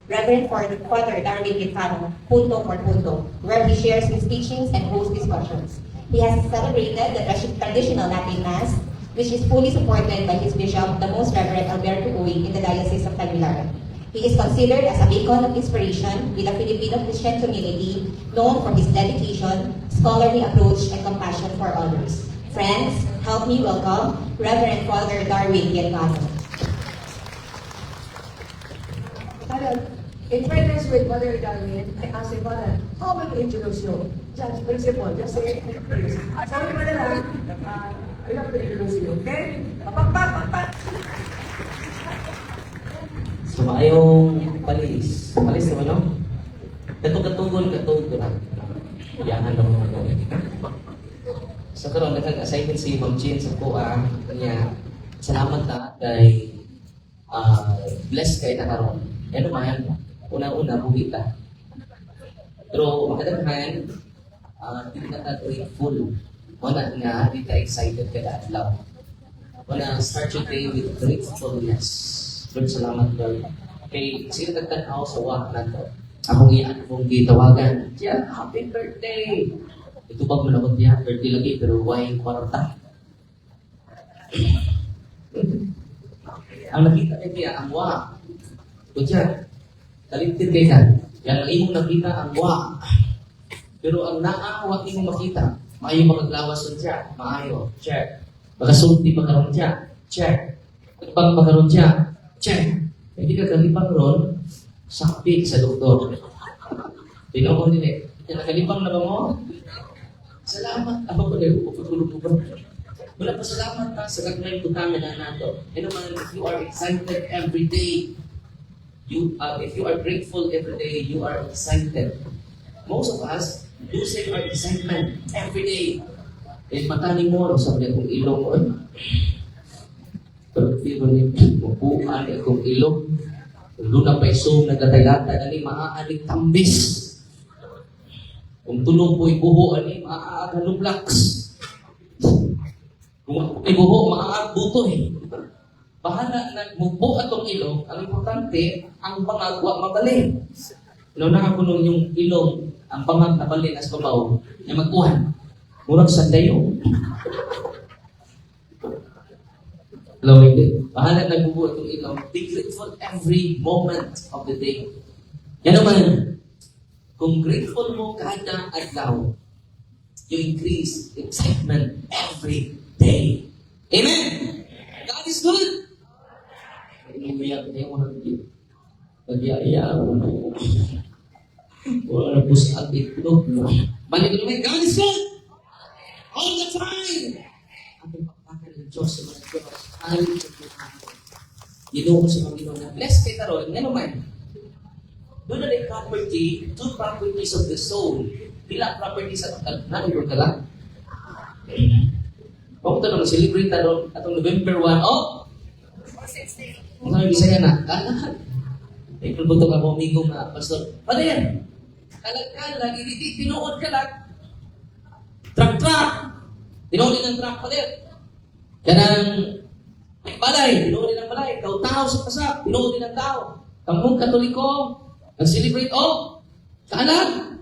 Reverend Father Darwin Gitano, punto por punto, where he shares his teachings and hosts discussions. He has celebrated the traditional Latin Mass, which is fully supported by his bishop, the Most Reverend Alberto Uy, in the Diocese of Tagbilaran. He is considered as a beacon of inspiration with the Filipino Christian community, known for his dedication, scholarly approach, and compassion for others. Friends, help me welcome Reverend Father Darwin Gitano. In fairness with Father Darwin, I asked him, Father, how will you introduce you? Just principle, just say, please. Sabi mo na lang, I have to introduce you, okay? Papak! So, ayong palis. Palis naman, no? Katugol. Iyahan lang naman, no? So, karoon, nag-assignment si Ma'am Jean sa kuha. Kanya, salamat na kay blessed kay na karoon. Ano man, una-una, buhi ka. Pero, kadaghan, hindi na ka grateful. Wala nga, hindi ka excited ka na adlaw. Wala, start your day with gratefulness. Lord, salamat, Lord. Kay, sino nagtanaw sa wak na to? Akong gitawagan. Yeah, happy birthday! Ito ba mo naman niya? Birthday lagi, pero why kwarta? Ang nakita niya, ang wak. Ito dyan, kalintin kayo yan. Yan ang imong nakita, ang wak. Pero ang naawak imong makita, maayo maglawas siya, maayo, check. Magasulti magkaroon siya, check. Pag magkaroon siya, check. Hindi ka kalipang ron, sakit sa doktor. Tinoon din eh. Nakalipang na ba mo? Salamat. Ako pa rin, upatulog po ba? Wala pa salamat ka sa kagmayang tutangan na nato. And naman, if you are excited every day, if you are grateful every day, you are excited. Most of us, losing our excitement every day. Eh, matani mo, sabi niya kung ilong mo, pero feel mo niya, mabuhaan akong ilong. Luna pa'y zoom, naglatay-latay, ani maaaling tambis. Kung tulong po'y buho, ani maaagang lublaks. Kung ibuho, maaagang buto eh. Bahala na mubo atong ilong, ang importante, ang pangagwa mabalin. Nakakulong yung ilong, ang pangag na balin as pabaw, na magkuhan. Murag sa dayo. Hello, hindi. Bahala na bubuo itong ilong. Be grateful every moment of the day. Yan naman, kung grateful mo kada adlaw, you increase excitement every day. Amen? God is good. Umiyak na yung mga hindi. Nagyaya mo. Wala na po sa itlog. Balik ko naman, God is good. All the time. Ating pagpakan ng Diyos sa mga Diyos. Ginoo ko sa mga ginoo na blessed kay Taron, nga naman. Doon na rin property, two properties of the soul. Pila properties at nangyong ka lang. Pamunta naman, celebrate Taron atong November 1. Oh! Ang sabi Bisaya na, kalag. May kulbuto ka mo, amigo nga, Pastor. Ano yan? Kalag, tinuod ka lang. Truck. Tinuod din ang truck, palit. Kanang balay, tinuod din ang balay. Kau tao sa pasak, tinuod din ang tao. Kamong Katoliko, nag-celebrate, oh, kaalag.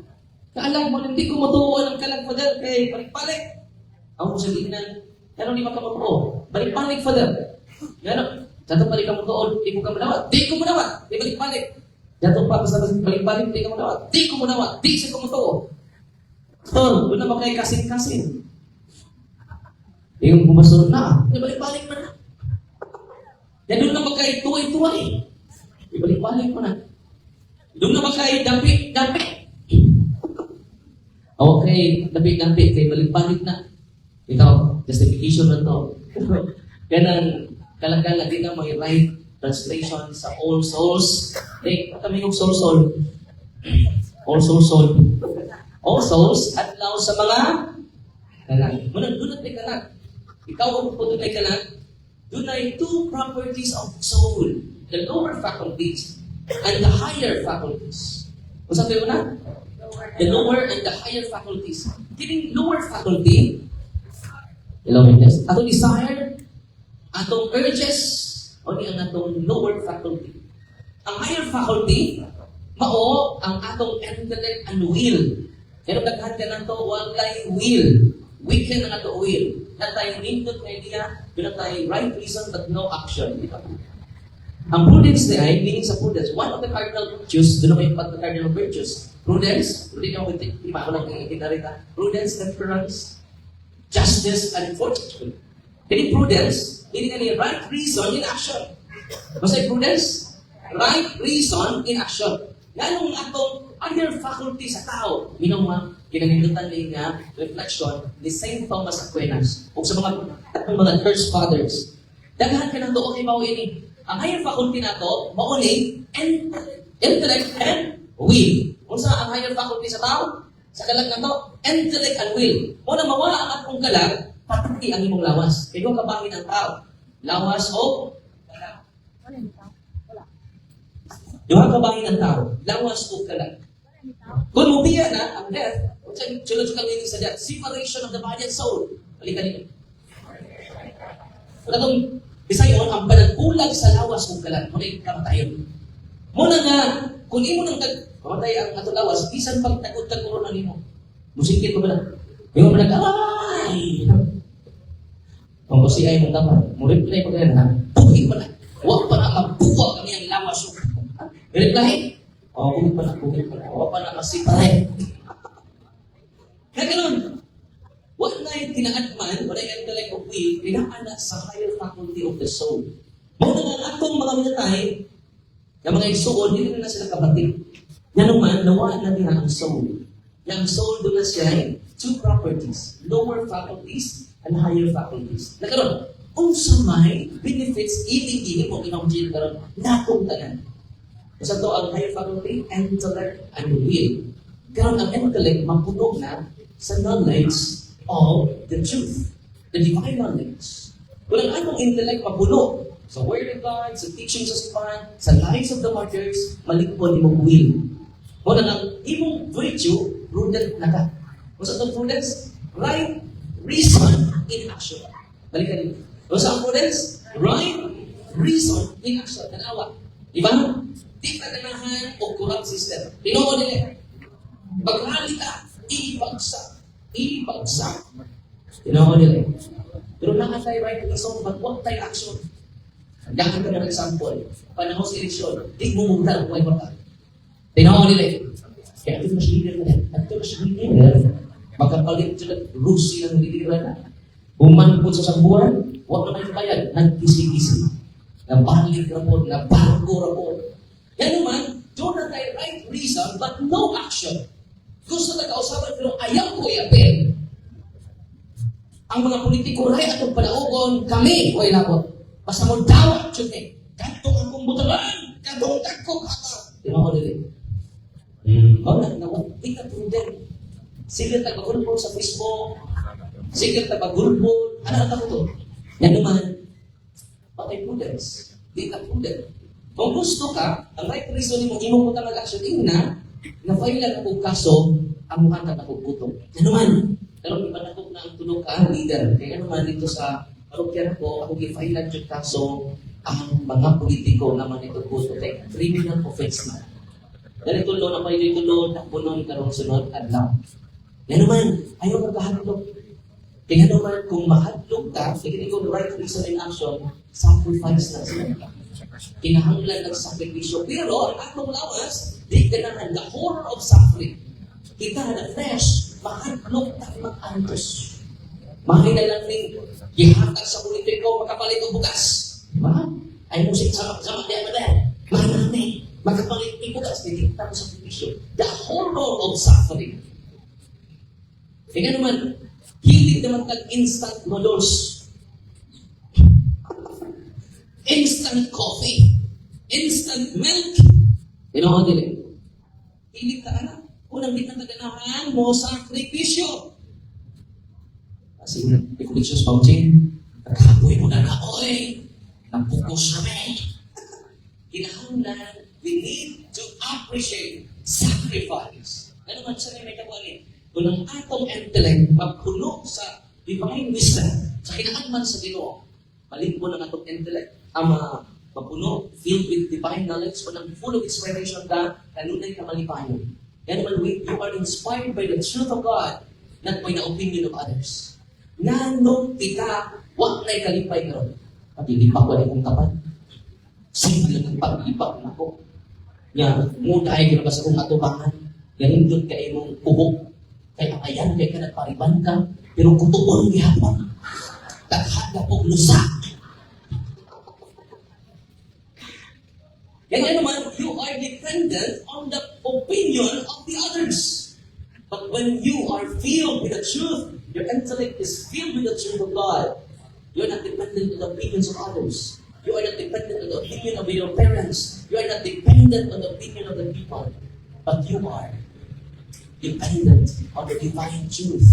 Kaalag mo, hindi ko matuwa ng kalag, Father, kay balik-balik. Ako ko sabihin na, ano di makamutuo? Balik-balik, Father. Gano'n, dato balik ka mutuo, di ko ka manawat. Di ko manawat, di balik-balik. Dato pa, basta balik-balik, di ka manawat. Di ko manawat, di siya kumutuo. So, doon na ba kayo kasing-kasing? Yung bumasunod na, ibalik-balik mo na. Yan doon na ba kayo tuway-tuway? Ibalik-balik mo na. Doon na ba kayo dapit-dapit? Okay, dapit-dapit, kayo balik-balik na. Ito, justification na to. Ganang kalagala din na may right translation sa all souls. Eh, kami yung soul. All soul. All souls at now sa mga kalag. Doon may kalag. Ikaw ang po doon may kalag. Doon ay two properties of soul. The lower faculties and the higher faculties. Kung sabi mo na? The lower and the higher faculties. Kining lower faculty, atong desire, atong urges, o ang atong lower faculty. Ang higher faculty, mao ang atong intellect and will. Pero daghan ka na to, walay will. Weekend na to will. Na tayo nindot na idea, na tayo right reason but no action. Ang prudence na ay, meaning sa prudence, one of the cardinal virtues, doon na may ipat na cardinal virtues. Prudence, hindi ka iba ko lang itinarita. Prudence, temperance, justice, and fortitude. Hindi prudence, hindi ka ni right reason in action. Basta prudence, right reason in action. Ganong atong other faculty sa tao, minong kinahinglutan din nga reflection ni Saint Thomas Aquinas o sa mga church fathers. Daghan ka ng doon kay mao ini. Ang higher faculty nato mao ni intellect and will. Kung sa ang higher faculty sa tao, sa kalag na to, intellect and will. Muna mawala ang atong kalag, pati ang imong lawas. Kaya yung kabahin ang tao. Lawas o kalag. Yung kabahin ng tao, lawas o kalag. Kung mubiya na ang death, sulod kang meaning sa death, separation of the body and soul. Balikan nito. Wala itong Bisayon, ang panagkulag sa lawas o kalag, muna yung kamatayon. Muna nga, kung imo nang kamatay ang ato lawas, isan pag tagod-taguro na nimo. Musikit mo ba na? Yung mga ay! Kung kasi ay mong dapat, mo-reply pa kaya na, puhi pa na. Huwag pa na mabuwa kami ang lawas. Reply? Puhi pa na, puhi pa na. Huwag pa na masipare. Kaya ganun. Huwag na yung tinaadman, wala yung intellect of will, pinakana sa higher faculty of the soul. Muna nga atong mga minatay, na mga isuon, hindi na sila kapatid. Yan naman, nawala na nila ang soul. Yung soul doon na siya, two properties, lower faculties and higher faculties. Nagkaroon, kung sa may benefits, iling-iling mo kinamjil karoon, natong tanan. Kasi ito ang higher faculty, intellect and will. Karoon ang intellect, mapunog na sa knowledge of the truth, the divine knowledge. Kung ang anong intellect mapuno sa Word of God, sa teachings of God, sa lives of the martyrs, malikpon imong will. Kung ang imong virtue, prudent na ka. Kung sa itong prudence, right reason in action. Balikan nito. Kung sa prudence, right reason in action. Tanawa. Diba? Di ka ganahan o corrupt system. Tinoo nila. Paghalita, ibagsak. Ibagsak. Tinawag nila. Pero nakatay right reason, but what tayo action? Dahil ka ng example, panahon sa eleksyon, di mo muna ang buhay mata. Tinawag nila. Kaya ito mas leader na. Ito mas leader. Magkapalit sila, Rusi ng leader na. Bumanpod sa sambuhan, huwag na may bayad, nagkisi-kisi. Nabalik rapod, nabago rapod. Yan naman, doon na tayo right reason, but no action. Gusto na kausapan, pero ayaw ko i-apel. Ang mga politiko rin atong panaugon, kami, o ilabot. Basta mo dawat, chute. Kantong akong butalan, kantong takko kata. Tinaw ko nila. Wala, di ka prudent. Sige tagpagulpon sa Facebook. Sige tagpagulpon. Ano ang to? Yan naman, patay prudence. Di ka prudent. Kung gusto ka, ang right reason mo, imong putang mag-action, na na-file ako kaso, ang mukha ka nakuputong. Ano man? Pero ipanakot na ang tulog ka, leader. Kaya naman dito sa parokyan ko, ako gifailan yung kaso, ang mga politiko naman ito puto. Kaya criminal offense na. Dahil tulo na kayo tulo, napunon karong sunod adlaw. Yan naman, ayaw magkahadlok. Kaya naman, kung mahadlok ka, sige ko right reason in action, sacrifice na sila. Kinahanglan ng sakripisyo. Pero ang atong lawas, di ganahan the horror of suffering. Kita na flesh, mahadlok tayo mag-antos. Mahay na lang ning gihatag sa politiko, makapalit o bukas. Diba? Ay musik sama-sama di amadal. Mahanami, makapalit o bukas, didikta mo sa sakripisyo. The horror of suffering. Kaya naman, hilig naman tag-instant noodles. Instant coffee. Instant milk. Tinoon nila. Hilig ka anak. Unang di na taganahan mo sakripisyo. Kasi Ignatius Pauchin, nagkapoy mo na na, oy, napukus na Kinahanglan, we need to appreciate sacrifice. Ano man siya may kapalit? Kung ang atong intellect magpuno sa divine wisdom, sa kinaangman sa Ginoo, balik mo ng atong intellect, ang mapuno, filled with divine knowledge, kung full of inspiration ka, kanunay ka malipayon. Yan naman, you are inspired by the truth of God, not by the opinion of others. Nanong kita, wak na'y kalipay ka ron. Pag-ilipak ko na kong tapat. Sige lang ang pag-ilipak na ko. Yan, muna ay kinabas akong atubangan. Yan doon ka imong ubok. Kaya ayan, kaya ka nagpariban ka. Pero kutuon gihapon. Taghada po lusa. Yan naman, you are dependent on the opinion of the others. But when you are filled with the truth, your intellect is filled with the truth of God. You are not dependent on the opinions of others. You are not dependent on the opinion of your parents. You are not dependent on the opinion of the people. But you are dependent on the divine truth.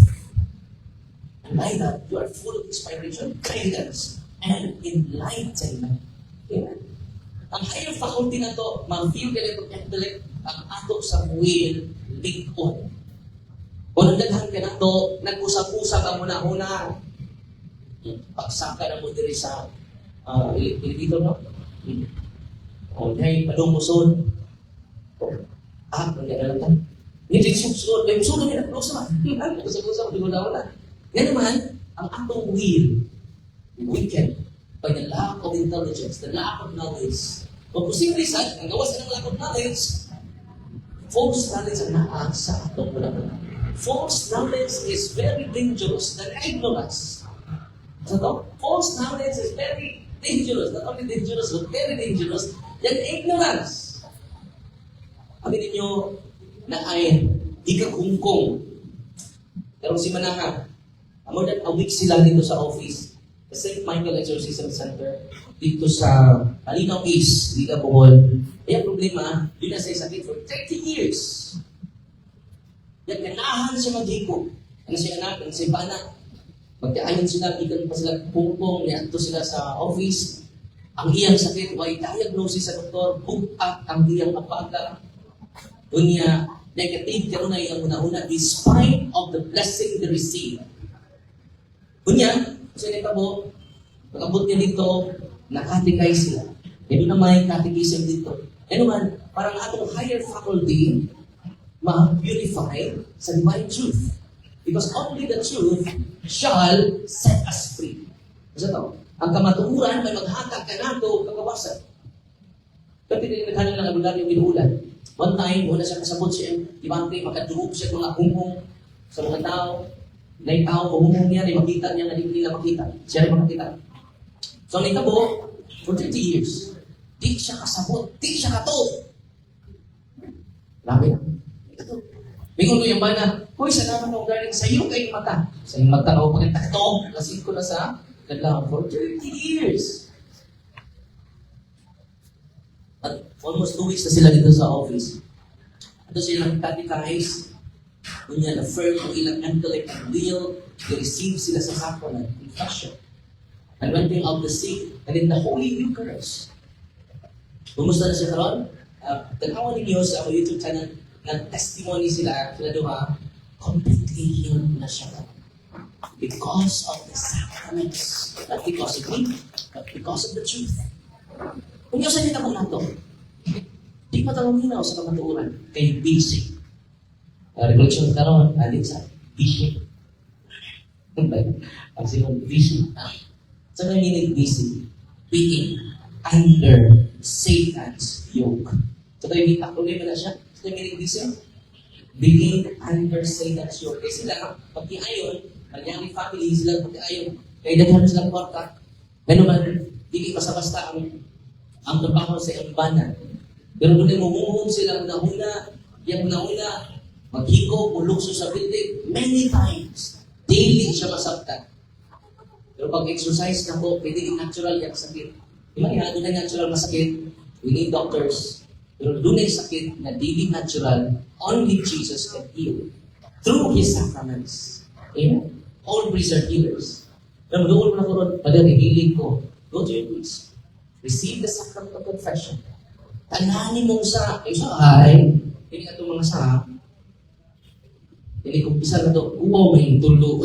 And by that, you are full of inspiration, guidance, and enlightenment. Amen. Ang higher faculty na to, ma-feel ka nito intellect, ang ato sa will, likod. Kung nagdaghan ka na to, nag-usap-usap ka muna-una. Pagsaka na mo diri sa dito, no? O, dahil padumuson. Kung gano'n lang. Hindi susunod. May musunod na nag-usap. Usap-usap, dugod-dawala. Yan naman, ang atong will, weakened by the lack of intelligence, the lack of knowledge. Kung posibleng sad, ang gawas ng lack of knowledge, false knowledge ang naa sa atong wala. False knowledge is very dangerous than ignorance. So, false knowledge is very dangerous. Not only dangerous, but very dangerous than ignorance. Amin ninyo na ay di ka kungkong. Pero si Manaha, more than a week sila dito sa office. Sa St. Michael Exorcism Center, dito sa Alinaw East, Liga Bohol. Ay ang problema, yun na sa sakit for 30 years. Yan, ganahan siya maghiko. Ano siya anak, ano siya bana. Magkaayon sila, ikan pa sila pungpong, niyanto sila sa office. Ang iyang sakit, may diagnosis sa doktor, bugak ang iyang apaga. Unya, negative ka na iyang una-una, despite of the blessing they receive. Unya, so mo, pag-abot niya dito, nakatikay sila. Yan na may katikism dito. Yan naman, parang atong higher faculty, ma-purify sa divine truth. Because only the truth shall set us free. Kasi ito, ang kamatuuran may maghatag ka na ito kagawasan. Kasi tinignan lang ang abundar yung binuulan. One time, una siya kasabot siya, ibante, makadugog siya mga humong sa mga tao. Na yung tao, humong niya, na makita niya na hindi nila makita. Siya rin makita. So, ang itabo, for 30 years, di siya kasabot, di siya kato. Grabe na. Ito. Bingon ko yung bana, hoy, salamat mo galing sa iyo kayong mata. Sa iyong mata, ako pagkita ito, lasing ko na sa kadlaw for 30 years. At almost 2 weeks na sila dito sa office. Ito sila nag-catechize. Kunya na firm ang ilang intellect and will, they receive sila sa sacrament, confession. And renting of the sick, and in the Holy Eucharist. Kumusta na siya karon? Tanawan ninyo sa YouTube channel, nag-testimony sila duha, completely healed na siya. Because of the sacraments. Not because of me, but because of the truth. Kung yung sa nito kung nato, di pa talong hinaw sa kamatuuran, kay basic. Recollection karon, alin sa basic. Ang silang basic. Sa so, meaning basic, being under Satan's yoke. So, tayo may takuloy mo na siya. So, meaning basic, being under Satan's yoke. Kasi sila, pag-iayon, Maryani family, sila pag-iayon, kaya daghan silang kwarta. Pero man, hindi basta-basta ang trabaho sa imbanan. Pero doon ay mumuhong sila una-una, yung una-una, maghiko, mulukso sa building, many times. Daily siya masabtan. Pero pag exercise na po, pwede natural yung sakit. Di ba nga, doon ay natural masakit, we need doctors. Pero doon ay sakit na daily natural, only Jesus can heal. Through His sacraments. Amen? All priests are healers. Pero doon mo na ko ron, Padre, healing ko. Go to your priest. Receive the sacrament of confession. Tananin mong sa, ay, hindi ka itong mga sa, hindi kong pisal na ito, may tulo,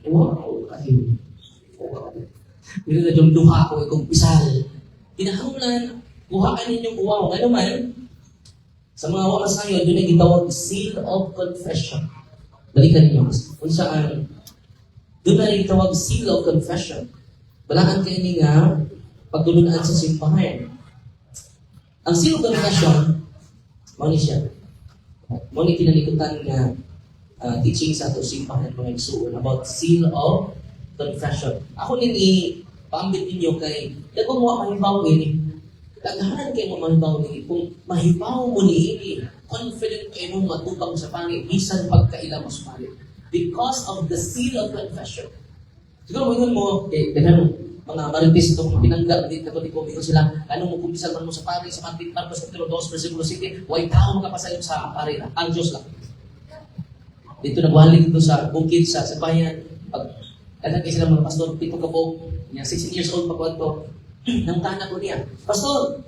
wow, kayo. Hindi na yung duha ko, ikong pisal. kinahanglan, kuhaan ninyong uwaw. Ano man, sa mga wakas ngayon, doon ay gitawag seal of confession. Balikan ninyo. Kung saan, doon ay gitawag seal of confession. Balaan kayo nga, pagdunaan sa simbahan. Ang seal of confession, mali siya. Mali kinalikutan nga teaching sa ato simbahan mga igsuon about seal of confession. Ako nini paambit ninyo kay dagong wa mahibaw ini. Daghanan kay mo mahibaw ini kung mahibaw mo ni ini, confident kay mo matubang sa pangit bisan pagkaila mo sa pangit. Because of the seal of confession. Siguro mo daghan mga marites itong pinangga dito kapag ko sila anong mo kumpisal man mo sa pari sa Matthew Marcos Kapitulo 2 versículo 7 way tao makapasayon sa pari na ang Diyos lang. Dito nagwali dito sa bukid sa bayan. Pag kayo sila mga pastor, pito ka po, niya 16 years old pa ko ito, nang tana ko niya, Pastor,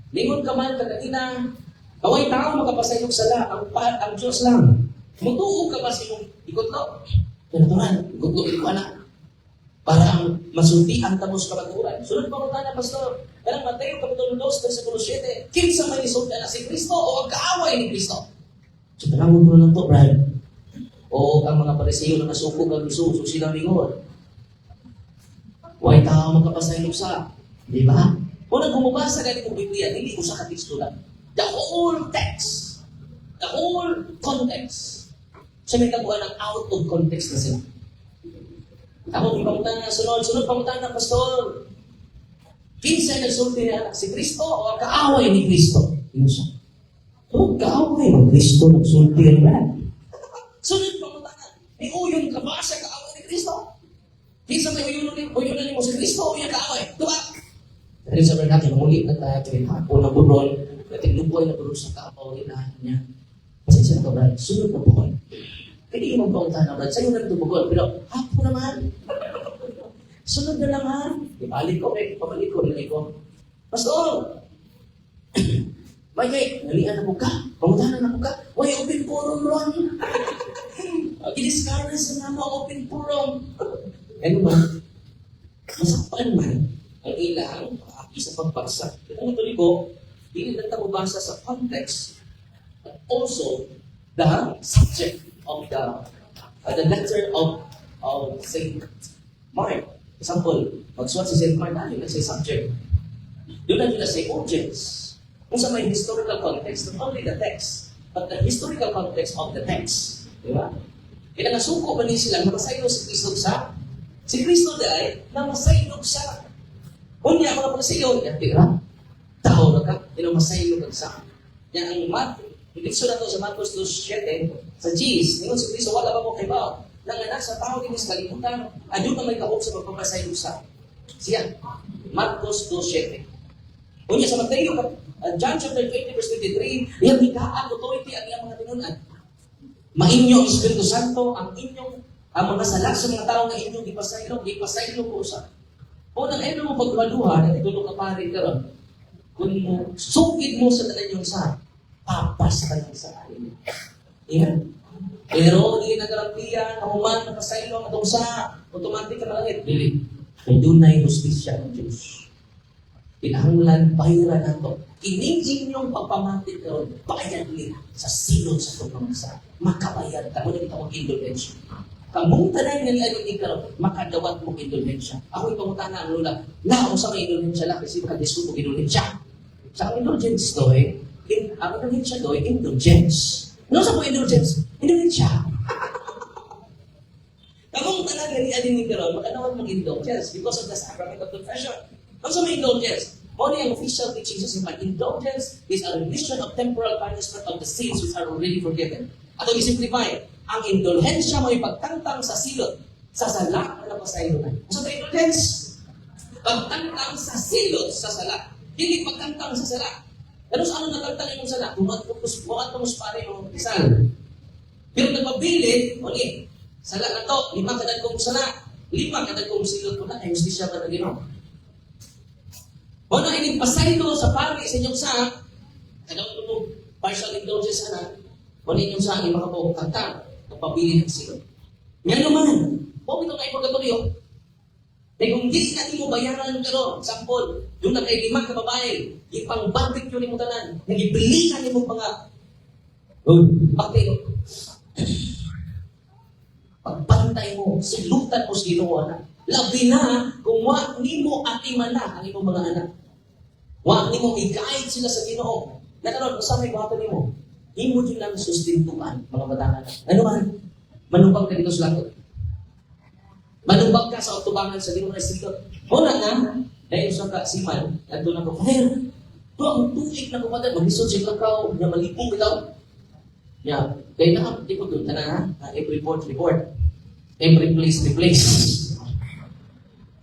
lingon ka man kagakina, kaway tao makapasayog sala, ang Diyos lang. Mutuog ka ba sa iyong ikotlo? Natural, ikotlo, ikaw na. Para ang masultian tamos kabaturan. Sunod pa ko na, Pastor, karang Mateo Kapitulo 2, versículo 7, kinsa may isulti na si Kristo o ang kaaway ni Kristo? So, tanawin ko lang to, Brad. O ang mga Pariseo na nasuko kang Isus, so sila mingon. Huwag tao magkapasayog sa. Di ba? Kung nagkumabasa ganit ng Biblia, hindi ko sa katiksto lang. The whole text. The whole context. So, may kabuhan ng out of context na sila. Ako, ipamutan na sunod pamutan na, Pastor. Kinsa nagsulti na anak si Kristo o ang kaaway ni Kristo? Yun siya. So, kaaway ng Kristo nagsulti na. Sunod pamutan na. May uyon ka ba sa kaaway ni Kristo? Kinsa may uyunan mo si Kristo o yung kaaway? Diba? Dahil sabi natin, muli na tayo ito yung unang buron, natigluboy na buron sa kaaway na niya. Pasensya na ka, Brad. Sunod na buron. Hindi mo paunta na, Brad. Sa'yo na ito buron. Pero, hapo naman. Sunod na lang, ha? Ibalik ko, pabalik ko. Pastor! May nalian na mo ka. Pamutahan na mo ka. Way, open forum ron. Giniskarna sa nama open forum. Ano man? Masakpan man ang ilang paaki sa pagbasa. Itong tuloy ko, hindi lang tayo basa sa context, but also the subject of the letter of St. Mark. Example, magsulat si St. Mark natin na sa subject. Doon na nila sa audience. Kung sa may historical context, not only the text, but the historical context of the text. Di ba? Kaya nasuko ba niya silang namasaylo si Kristo sa? Si Kristo dahil namasaylo sa. Kung niya mga pagsiyo, yan tira. Tao na ka, namasaylo ka sa. Yan ang Dikso na to sa Marcos 2:7, sa Gs, ningon si Kristo, wala ba mo kay ba? Nanganak sa tao din sa kalimutan, adyo na may kahok sa magpapasaylo sa. Siya, Marcos 2:7. Unya sa Mateo, John chapter 20, verse 23, yung higaan, authority ang iyang mga tinunan. Mainyo ang Espiritu Santo, ang mga sala sa mga tao na inyong ipasaylo ko sa. O nang eno mo pagmaduhan, at itulong ka pa rin karon. Kung sukid mo sa tanan yung sa, papas ka lang sa akin. Yan. Pero hindi nagarampiyan, kahuman, napasaylo ang atong sa, automatic ka na langit. Dili. Kung doon na yung justisya ng Diyos. Pinahanglan, bahiran na ito. Ining inyong pagpamatik karon, bayad nila sa silod sa pagpamasa. Makabayad ka, muna kita mong indulgensya. Kamong tanan nga nila yung ikaw, makadawat mong indulgensya. Ako ipamutan na ang lula, naong sa may indulgensya lang, kasi makadisco mong indulgensya. Sa ang indulgence doy, ang indulgensya doy, indulgence. Ano sa po indulgence? Indulgensya. Kamong tanan nga nila yung ikaw, makadawat mong indulgence because of the sacrament of confession. Ano sa may indulgence? Only ang official teaching sa simpan, indulgence is a remission of temporal punishment of the sins which are already forgiven. At ang isimplify, ang indulhensya mo ipagtangtang sa silot, sa sala na pasaylo na. So, the indulgence, pagtangtang sa silot, sa sala. Hindi pagtangtang sa sala. Pero sa ano natangtang yung sala? Bumat mo pare yung isal. Pero nagpabilit, ulit, sala na to, 5 kadad kong sala, 5 kadad kong silot ko na, ay justisya ka na ginawa. O na inipasaylo sa pari sa inyong sa, kadang mo partial indulgence na, o na inyong sa inyong mga kantang, pabili ng silot. Yan naman. Huwag ito na ipagkatuloy. Kaya kung di natin mo bayaran pero, example, yung na kay 5 ka babae, ipang-barbecue ni mo tanan, nag-ibilikan ni mo pa nga. Bakit? Pagbantay mo, silutan mo sa Ginoo anak. Labi na kung wa nimo atiman na ang imong mga anak. Wa nimo i-guide sila sa Ginoo. Nakaroon, sa may bato nimo. Imo din lang sustintuan, mga batanan. Ano man? Manubag ka dito sa langit. Manubag ka sa utubangan sa Ginoo na Espiritu. Muna na, dahil sa kasiman, at doon ako, Father, ito ang tuig na kumadan, mag-isod sa ikaw, na malipong ikaw. Yeah. Kaya di ko doon, every report. Every place.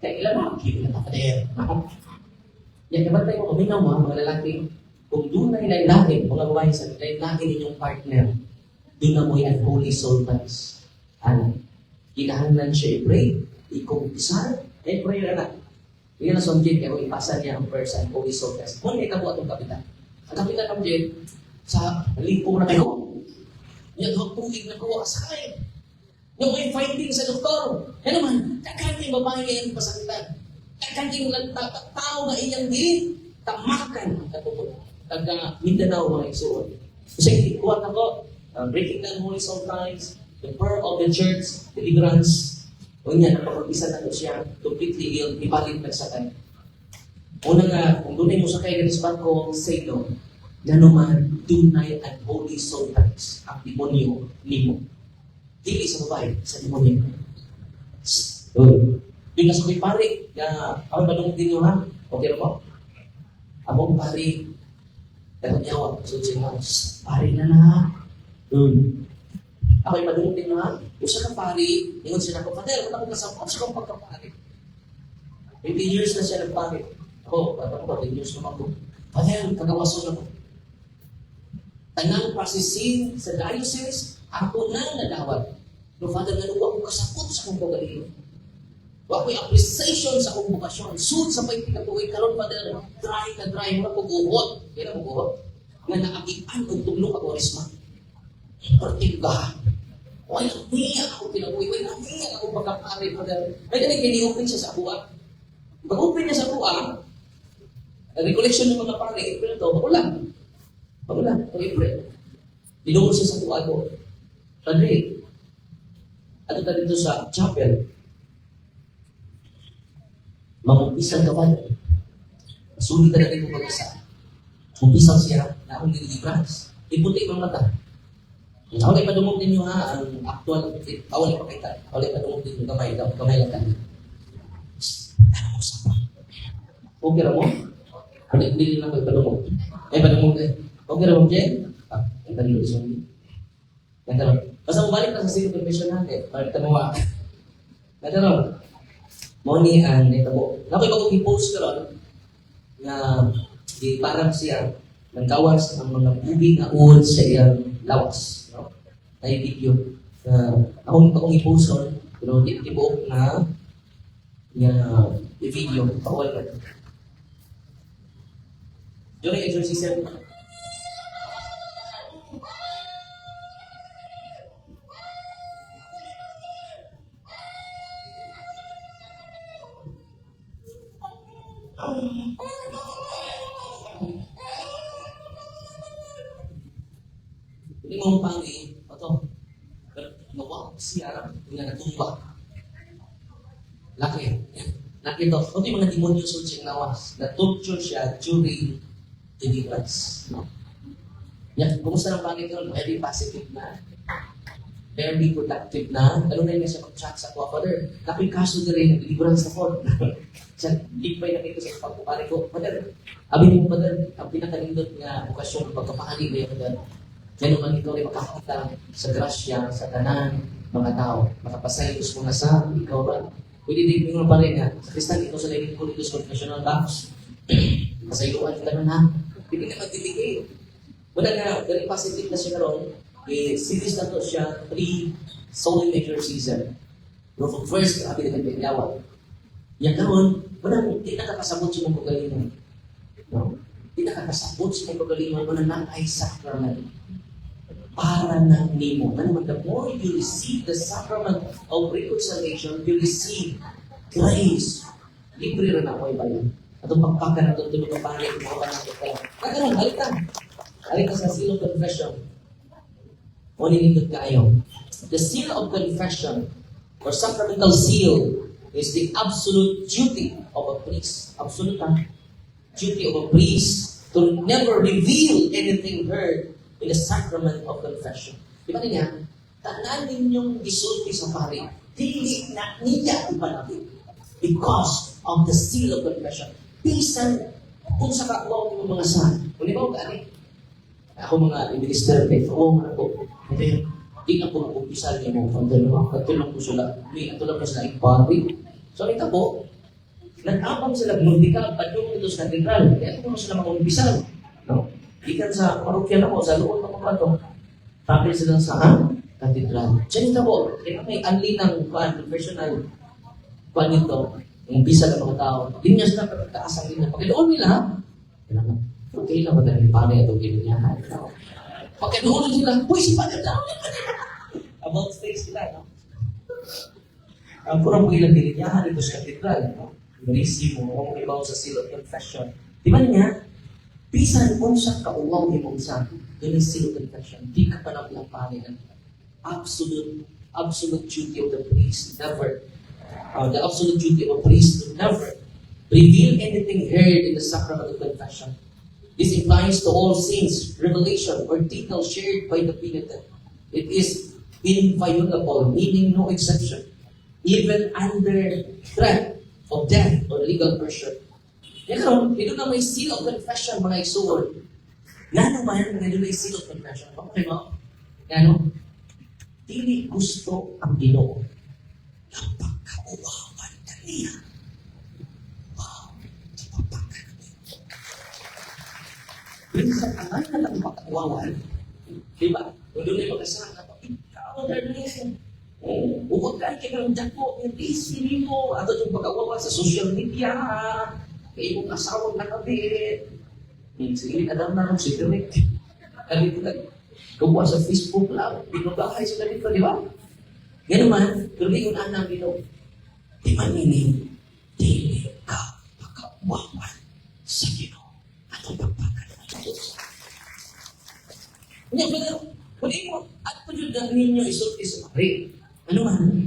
Kaya ilan na, kibig na Father. Yan, kapag tayo kuminaw mga lalaki, kung doon na ilahin, mga babae sa ilahin ninyong partner, doon na mo yan, holy soul ties. Ano? Kinahanglan siya i-pray, i-confessar, pray na. Yan na som Jane, kaya kung ipasa niya ang person, holy soul ties. Kung ikaw atong kapitan. Ang kapitan ng Jane, sa lingkong na kayo, yan ang tuwing na kuha sa kain. Yung may finding sa doktor. Yan naman, kakanting babae kayang pasakitan. Kakanting tao na iyang di, tamakan ang katupod. Taga Mindanao mga isuon. Kasi ikuha na ko, breaking down holy soul ties, the power of the church, deliverance. O niya, napapag-isa na siya, completely healed, ipalit na sa kanya. Una nga, kung dunay mo sa kaya ganis ko, say no, na naman, tunay at holy soul ties ang demonyo nimo. Dili sa babae, sa demonyo. Yung nasa ko'y pari, na ako balong din nyo ha? Okay na po? Ako pari, dapat niyawa, so siya pari na na. Ako'y balong din nyo ha? Usa ka pari, ingon siya na ko, Father, kung ako kasapot sa kong pagkapari. 20 years na siya nagpari. Ako, 10 years naman ko. Father, kagawaso na ko. Tanang pasisin sa diocese, ako na nadawat. No, Father, naluwa ko kasapot sa kong pagaling. Wa ko'y appreciation sa akong bukasyon. Sud sa pa'y pinatuloy karon, Father, dry mo na pag-uhot. Kaya na pag-uhot. Nga naagian kong tuglong ako orisma. Pertiga. Wala niya ako pinabuhi. Wala niya ako pagkakari, Father. May ganit kini-open siya sa abuwa. Pag-open niya sa abuwa, recollection ng mga pare, April to, bagulang. April. Dinungol siya sa abuwa ko. Padre, ato ta dito sa chapel, mamumpisan ka ba? Sulit na rin mo mag-isa. Umpisan siya na akong nililibrans. Iputi mga mata. Awalay padumog ninyo ha, ang actual, awalay pakita. Awalay padumog ninyo, kamay lang kami. Okay ra mo? Hindi lang may padumog. May padumog eh. Okay ra mo, Jen? Ang talilo siya. Basta mabalik na sa sino confession natin. Balik na mawa. Nagkaroon. Moni ang netabo. Nakoy bago i-post ka ron na parang siya nagkawas ang mga ubing na uod sa iyang lawas. No? Ay video. Akong i-post ron. Pero di tibuok na i-video. Pakawal ka. Yun ang exorcism. Hindi mo pangi, ito, nawa siya, nga natumba. Laki ito. Ito yung mga demonyo sa siyang nawas, na-torture siya during deliverance. No? Yan, kumusta ng pangi ito? Very positive na. Very productive na. Ano na yun siya mag-chat sa ako, Father, nako'y kaso na rin, deliverance na po. Siya, di pa yung nakita sa pagpupari ko, Father, abin mo, Father, ang pinakalindot nga bukasyon, pagkapahali mo yung Father. Kaya naman ikaw ay makakita sa grasya, sa tanan, mga tao. Makapasayos mo na sa ikaw ba? Pwede din mo pa rin nga. Sa Kristan, ito sa Laking Politus Confessional Box. Masayuan ka na na. Hindi na magtibigay. Wala nga, very positive na siya karoon. Series na to siya, 3 soul major season. Pero from first, grabe na nagpaglawan. Yan karoon, wala mo, di nakakasabot sa mong pagalingan. No? Di nakakasabot sa mong pagalingan, wala na ay sacrament. Para na nimo. Ano man, the more you receive the sacrament of reconciliation, you receive grace. Libre rin ako ibayan. Atong pagpakan na itong tulog ang pangit, mga panakot ka lang. Nagkaroon, balik ka. Balik ka sa seal of confession. O nilindot kayo. The seal of confession or sacramental seal is the absolute duty of a priest. Absolute duty of a priest to never reveal anything heard in the sacrament of confession. Di ba niya? Tanan ninyong gisulti sa pari. Dili na niya ipanapit. Because of the seal of confession. Bisan kung sa kakuha ng mga saan. Kung di ba ako gani? Ako mga minister, oo mga ako. Hindi, di ako mag-umpisal niya mo. Katulong ko sila. Hindi, katulong ko sila ipari. So, ito po, nag-abang sila muntikal, padung ito sa katedral. Kaya kung sila mag-umpisal. No? Ikan sa parokyan ako, sa loob ng mga ito. Tapos sila sa katedral. Diyan ito po, kaya may anli ng professional nito, yung bisa ng mga tao, hindi niya sila pagkakasang nila. Pagkanoon nila, kailangan, okay lang ba tayo panay itong ginanyahan? Pagkanoon nila, uy, si Padre Tao, about face nila, no? Ang kurang po ilang ginanyahan ito sa katedral, no? Marisi mo, kung ibaw sa seal of confession. Di ba niya, bisan kung sa kauwaw ni mong sa yung seal of confession, di ka pa nabilang panay. Absolute duty of the priest, never the absolute duty of a priest to never reveal anything heard in the sacrament of confession. This implies to all sins, revelation, or detail shared by the penitent. It is inviolable, meaning no exception, even under threat of death or legal pressure. Ngayon, ito na may seal of confession, mga isuon. Lalo ba yan, ngayon may seal of confession? Okay ba? Ano? Dili gusto ang Ginoo. Napakauwawan ka niya. Wow, napapagkan niya. Minsan ang nga lang napakauwawan. Diba? Kung doon ay mag-asaka, ikaw na rin. Bukod ka kayo ng dako, hindi sili mo. Ato yung pag-awawan sa social media. Kaya mong asawang nakabit. Sige, alam na ng cigarette. Kalito na. Gawa sa Facebook lang. Binugahay sila dito, di ba? Yan naman, pero yung anang ino, di man meaning, dili ka makawawan sa Ginoo at ang pagpakan ng Diyos. Ngayon, kung mo, at kung yun ninyo isulti sa pari, ano man,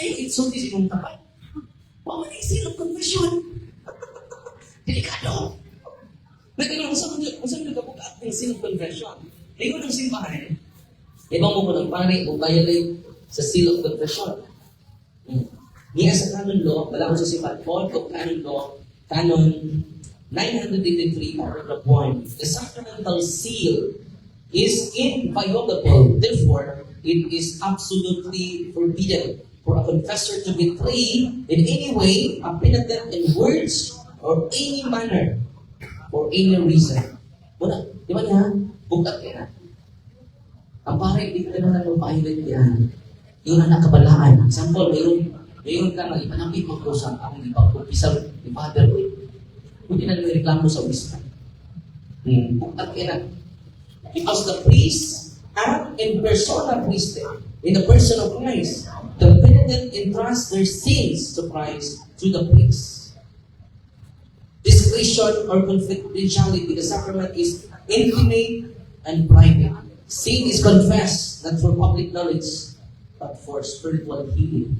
ay isulti sa imong tapat. Huwag man isil of confession. Delikado. Nagkaroon, kung ka po ka-acting seal of confession, ligo ng simbahan, ibang mo po ng pari o violate sa seal of confession. Niya sa canon law, wala ko sa simbahan, Code of Canon Law, Canon 983, paragraph 1, the sacramental seal is inviolable. Therefore, it is absolutely forbidden for a confessor to betray in any way a penitent in words or any manner for any reason. Wala, di ba niya? Bukat ka na. Ang pare, hindi ka na nag-violate yan. Yung nakabalaan. Example, mayroon ka na ipanapit mo ko sa ang ipag-upisal ni Father. Hindi na nag-reklamo sa wisdom. Bukat ka na. Because the priest act in persona priesthood, in the person of Christ, the penitent entrust their sins to Christ through the priest. Discretion or confidentiality, the sacrament is intimate and private. Sin is confessed not for public knowledge, but for spiritual healing.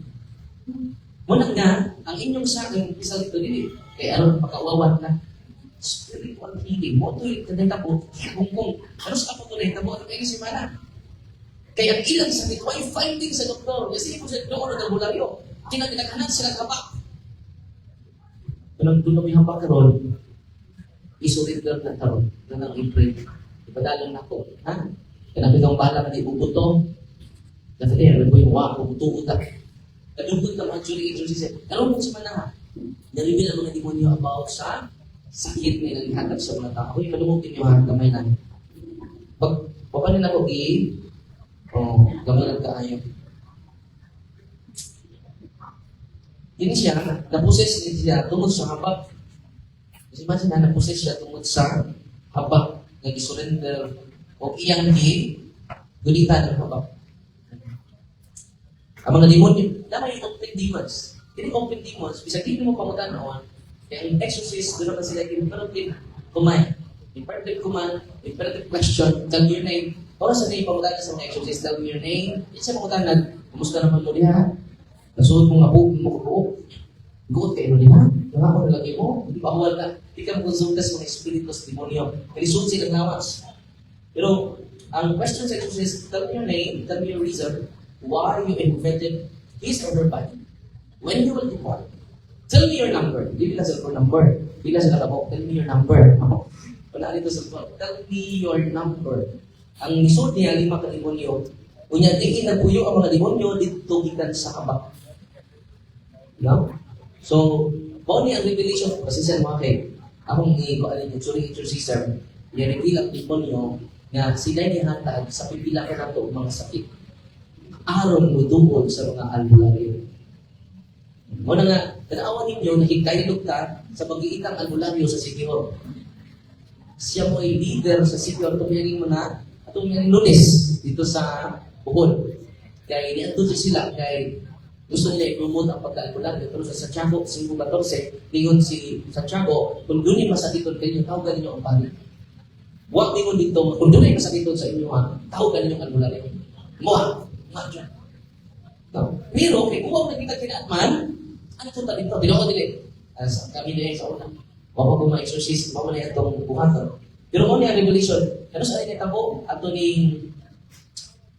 Muna nga, ang inyong sakin, isang ito din kaya ano, pagkawawan na, spiritual healing. Mo ito yung kanita po, kung ano sa po ito na mo, ito kayo si Mana. Kaya ang ilang sakit, why finding sa doktor? Kasi po sa doktor na bularyo, kinagilakanan sila kabak. Walang doon kami hambak karon, isurrender na karon, na nang i-pray. Ipadalang na ako, ha? Kaya kang bala ka na ibubuto, kasi ano mo yung wako, buto-utak. Kadugod ka mga jury agency siya, karon mo si Mana, na-reveal ang mga demonyo about sa sakit na naghatag sa mga tao. Uy, malumutin yung mga kamay na. Pag papanin ako, gamay lang kaayo. Hindi siya, naposes siya tungkol sa habak. Kasi ba siya naposes siya tungkol sa habak, nag-surrender, o iyang gulitan ng habak. Ang mga demonyo, naman yung 10 demons. Kini open demons, bisag di mo pamutan-on, kaya ang exorcist, doon naman sila imperative command. Imperative command, imperative question, tell me your name. Para sa name, pamutan sa mga exorcist, tell me your name. Isa pamutan na, kumusta naman mo diha? Nasuot mo nga po, mo ko. Good kayo diha? Nga ko nalagay mo, hindi pa huwal ka. Hindi ka magkonsulta sa mga espiritus, demonyo. Kalisod silang lawas. Pero, ang question sa exorcist, tell me your name, tell me your reason, why you invented his or her body. When you will depart, tell me your number. Hindi ka sa number. Hindi ka sa kalabok, tell me your number. Wala nito sa phone. Tell me your number. Ang nisod niya, 5 ka demonyo. Unya, di nagpuyo ang mga demonyo dito gikan sa kabak. No? So, bao niya ang revelation, kasi sa mga kay, akong i-kaalin yung suring exorcism, i-reveal ang demonyo na sila niya hatag sa pipila ka nato mga sakit. Aron mo tungkol sa mga albularyo. Muna nga, tanaawan ninyo, nakikayalog ka sa pag-iitang albularyo sa Sikihor. Siya mo ay leader sa Sikihor, tumiyaring mo na, at tumiyaring Lunes dito sa Bukod. Kaya inianto sila, kaya gusto nila i-promote ang pagka-albularyo. Pero sa Santiago, 5:14, lingon si Santiago, kung doon yung masakiton kayo, tawagan ninyo ang pari. Huwag ninyo dito, kung doon yung masakiton sa inyo, tawagan ninyo ang albularyo. Mga dyan. No. Pero, kung huwag nakita kinatman, ano ito dito? Dino ko dili. Kami din sa una. Huwag ko ma-exorcist, huwag mo na itong buhaton. Pero kung niya revelation, ano sa akin itabo? Ato ni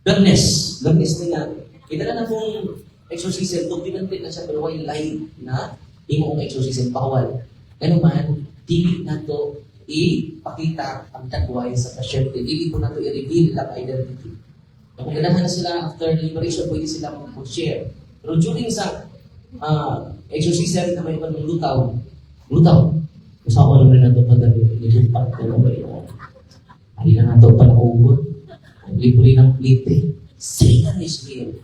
Bernes niya. Idala na kong exorcism, documented na siya, pero why lie na imo kong exorcism, bawal. Ganun man, di na to ipakita ang tagway sa pasyente. Di po na to i-reveal ang identity. Kung ganahan na sila after liberation, pwede sila mag-share. Pero during sa exorcism na may ibang lutaw. Usawa naman na ito padali. Nilipat ko na ba yun? Hindi na ito palakugot. Libre ng plite. Satan is real.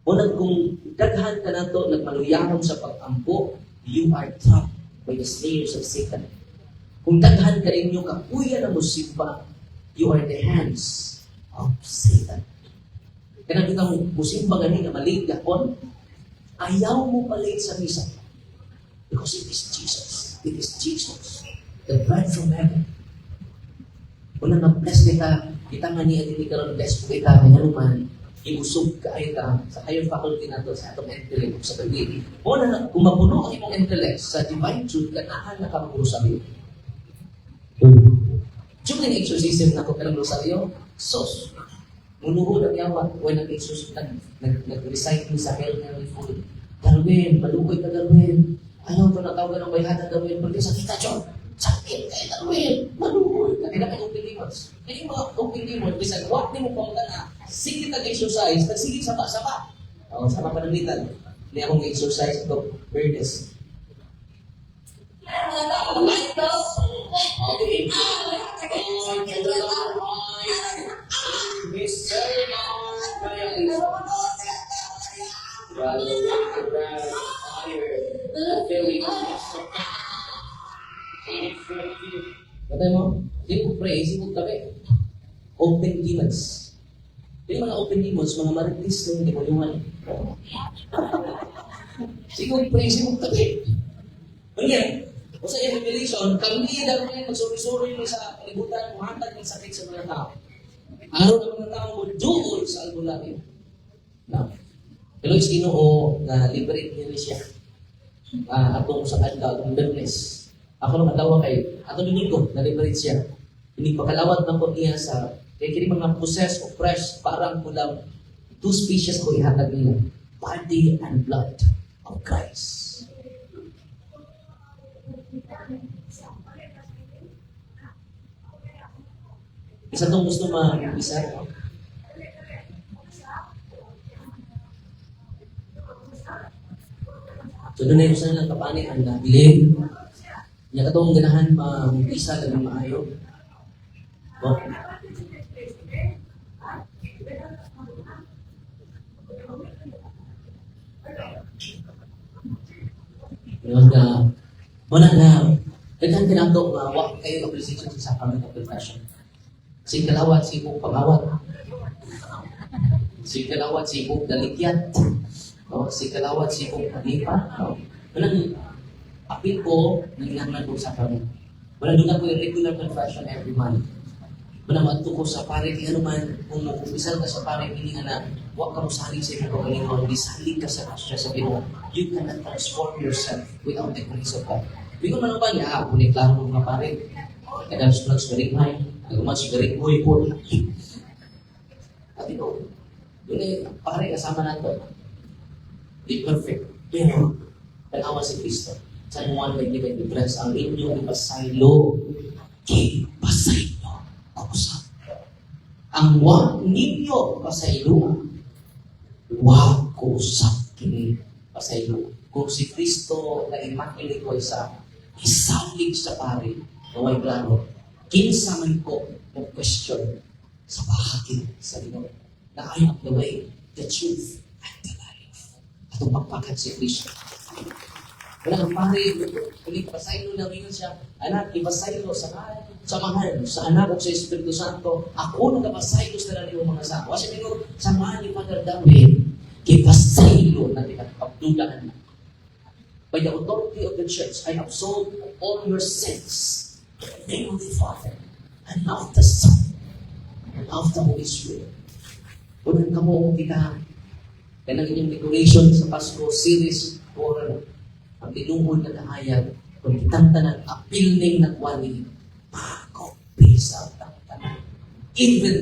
Unang kung daghan ka na ito, nagmaluyahon sa pag-ampo, you are trapped by the snares of Satan. Kung daghan ka rin yung kakuya na musimba, you are the hands of Satan. Kaya kitang musimba ganin na maliit yakon, ayaw mo palit sa misa. Because it is Jesus. It is Jesus. The bread from heaven. Unang na-bless kita, kita nga niya din ka rin bless po kita, kaya naman, iusog ka ay ka sa higher faculty na to sa atong intellect sa pag-ibig. Una, kung mapuno ang imong intellect sa divine truth, ganahan na kang rosaryo. During exorcism na ko ka ng rosaryo, sos, munuhod ang yawa, when nag-recite ni sa Hail Mary Full. Darwin, malukoy ka Darwin. Ayaw ko natawagan ng bayhada Darwin, porque sakita John. Sakit kayo Darwin, malukoy ka. Kaya open demons. Kaya yung mga open demons, bisan, huwag din mo pamunta na, sige tag-exercise, sige saba-saba. Sama pa ng litan. Hindi akong exercise ito, Bernes. Okay. Katay mo, sibuk pray, sibuk tabi. Open demons. Yung mga open demons, mga maritis ng demonyuhan. Sibuk pray, sibuk tabi. Ganyan. O sa revelation, kami daw rin magsuri-suri sa kalibutan, muhatag ng sakit sa mga tao. Araw ng mga tao mo doon sa albularyo. Now, pero is Ginoo na liberate niya siya. Atong sa adlaw, atong Bernes. Ako nung adawa kay, atong Domingo, na liberate siya. Hindi pagkalawat na po niya sa, kaya kini mga possessed, oppressed, parang kulang, 2 species ko ihatag nila. Body and blood of Christ. Isa itong gusto mag-isa. So doon na yung sa lang kapanihan na bilig. Niya katong ganahan mag-isa lang maayo. Oh. Yun na, wala na, daghan tinato wak kayo appreciation sa sacrament of confession. Si kalawat, si ibong pangawat. Si kalawat, si ibong daligyat. no? Si Kalawat, si Pong Kalipa, no? Walang apil ko, naglaman ko sa kanya. Wala doon ako yung regular confession every month. Wala mato ko sa pare, kaya naman, kung mag-upisal ka sa pare, hindi nga na, huwag ka mo saling sa iyong pagalingon, di saling ka sa kasya sa Ginoo. You cannot transform yourself without the grace of God. Hindi ko man ba niya, kung klaro mo mga pare, kaya dalos ko nagsigaring sigaring boy po. At ito, yun eh, pare, kasama na ito. Di perfect. Pero, tanawa si Kristo. Sa 1:25, ang inyong ipasaylo, pasaylo. Ang wag ninyo pasaylo, wag ko sa kini pasaylo. Kung si Kristo na immaculate ko isa, isalig sa pare, naway klaro, kinsa man ko ng question sa bahagi sa Ginoo. Na I am the way, the truth, and the life. Atong pagpakat si Kristo. Wala ang pare, kung ipasaylo lang yun siya, anak, ipasaylo sa samahan, sa anak o sa Espiritu Santo, ako nagpasaylo sa lalong mga sako. Kasi ito, samahan ni Father Darwin, ipasaylo na pagdulaan. By the authority of the church, I absolve all your sins. In the name of the Father, and of the Son, and of the Holy Spirit. Unang kamo kita, kanang inyong decoration sa Pasko series, or ang tinuod na kahayag, kung kitang tanan, apil ning nagwali, pag-upisa ang tanan. Even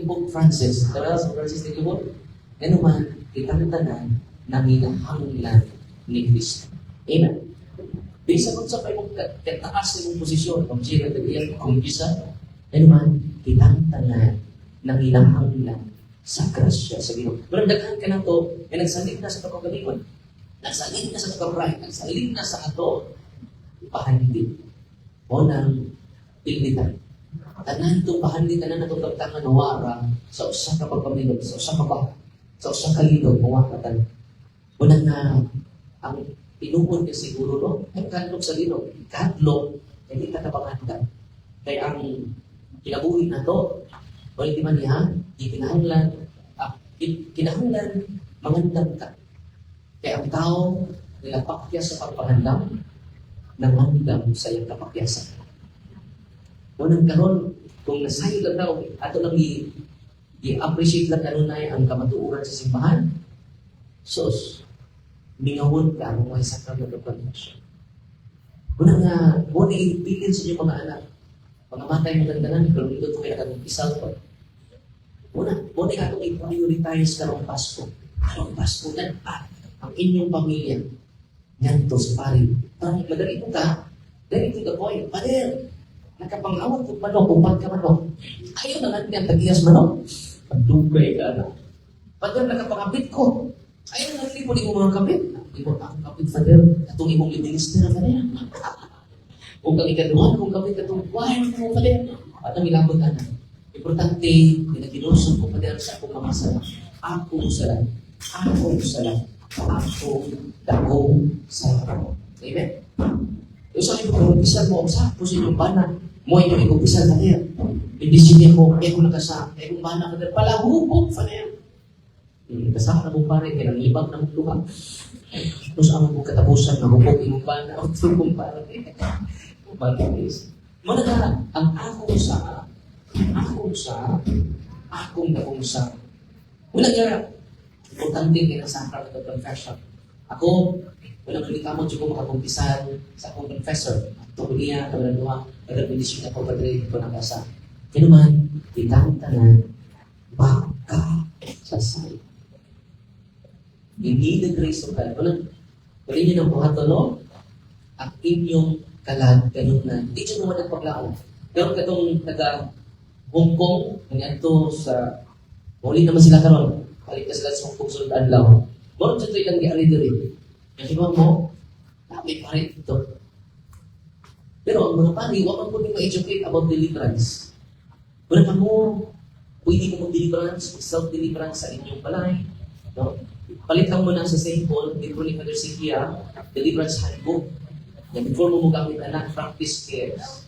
Pope Francis, tara sa Francis de Libon, ano man, kitang tanan, na minahanglan ni Kristo. Amen. Bisa kung sa pa'y kataas ng posisyon, kung siya nagdagiyan, kung isa, ano man, kitang tanan, na minahanglan sa grasya sa Ginoo. Pero daghan ka na to, na nagsalig na sa pagkagalingon. Nagsalig na sa pagkabray, nagsalig na sa ato, pahandin. O nang pilitan. Tanan itong pahandin, tanan itong tagtangan nawara sa usa ka pagkamilog, sa usa ka ba, sa usa ka lilog, mawakatan. Unang na, ang pinuhon niya siguro, no? Ang kadlog sa lilog, kadlog, hindi ka kapanganda. Kaya ang kinabuhin na to, o hindi man niya, kinahanglan, mangandam ka. Kaya ang tao, nilapakyas sa pagpahandam, nangandam sa iyong kapakyasan. Unang karon, kung nasayo lang daw, ato lang i-appreciate lang kanunay ang kamatuuran sa simbahan, sos, mingawon ka ang mga sacrament of confession. Unang nga, muna ibilin sa inyong mga anak, mga matay mo gandanan, pero ito ito kaya kang isal pa. Muna ka itong i-prioritize karong Pasko. Karong Pasko yan, ang inyong pamilya, ganito sa pari. Parang madali po ka, dahil to the point, Pader, nakapangawat ko manok, upat ka manok. Ayaw na natin ang tagiyas manok. Pagdugay ka na. Pader, nakapangabit ko. Ayaw na natin po di mo mga kapit. Ibon ang kapit, Pader, itong imong i-minister na Pader. Kung kang ikaduhan, kung kapit itong why mo, Pader. At ang ilabot na. Importante, pinaginusog ko, Pader, sa akong mamasala. Ako salam. Ako salam. Ako dagong sa ako. Amen? Yung sa akin, kung upisan mo, sa po sa inyong bana, mo inyong ikupisan na niya. Hindi siya ko, kung nakasa, kung bana ka na, palahubog pa niya. Kasama na mong pare, kaya nangibag na mong luha. Tapos ang mong katapusan, nahubog imong bana, o mong pare. Muna ka, ang akong dagong sa. Muna ka, importante kaya sa sacrament of confession. Ako, walang nalikamot yung makapumpisan sa akong confessor. Tungkol niya, kawalan nag-administrate ako, padre ko ng kasa. Kaya naman, itang tanan, baka sa sayo. Hindi the grace of God. Walang niyo ng buhato, no? Ang inyong kalag, ganun na. Hindi siya naman nagpaglaan. Pero katong taga-Hong Kong, ganyan to sa, muli naman sila karon. Balik na sila sa Hong Kong sunod adlaw. Moron sa ito ilang giali diri. Kasi mo, may pare ito. Pero ang mga pari, huwag man po din ma-educate about deliverance. Wala pa mo, pwede mo mag-deliverance, self-deliverance sa inyong balay. No? Palitan mo na sa St. Paul, dito ni Father Sikia, deliverance handbook. Yan, before mo gamit anak, practice cares.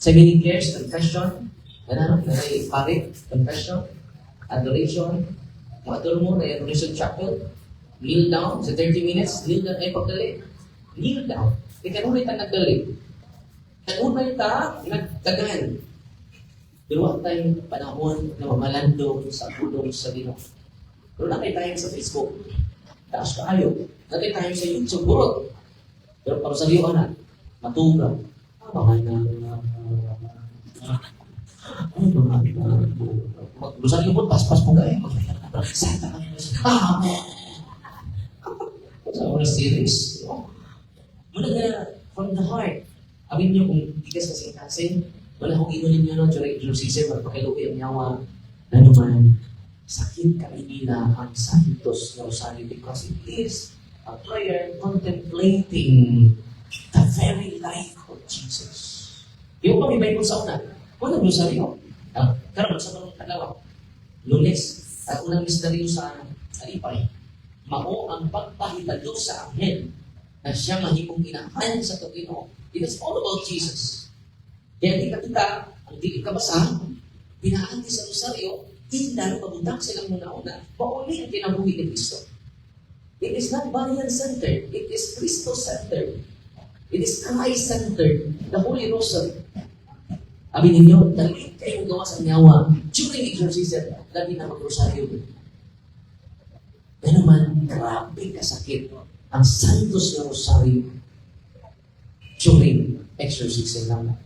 7 cares, confession, pare, confession, adoration, mo adore mo na adoration chapel, Kneel down sa 30 minutes, kneel down ay pagdali. Kneel down. Ikanunay ta nagdali. Kanunay ta nagdagan. Pero ang tayong panahon na mamalandong sa tulong sa Ginoo. Pero nakay tayo sa Facebook. Taas kaayo. Nakay tayo sa YouTube. Burot. Pero para sa iyo na, matuga. Magdusan yung po, pas-pas po kayo. Santa kami. Amen. Sa mga series. Muna nga, from the heart. Abin niyo kung tigas kasing-kasing, wala akong inunin niyo no, during exorcism, magpakiluwi ang yawa na naman, sakit kainina ang Santos na Rosario because it is a prayer contemplating the very life of Jesus. Yung pa may Bible sa una, kung nag-Rosario, karoon sa mga kalawa, Lunes, at unang misteryo sa Alipay, mao ang pagpahitalo sa anghel na siya mahimong inahan sa Ginoo. It is all about Jesus. Kaya di kita, ang di ka basa, pinaanti sa Rosario, hindi pabutang silang muna-una, pauli ang kinabuhi ni Kristo. It is not Marian-centered, it is Cristo-centered. It is Christ-centered, the Holy Rosary. Abi ninyo, dali kayong gawa sa nyawa during exorcism, dali na mag-Rosario. Pero man, grabe kasakit ang Santos na Rosario during exorcism naman.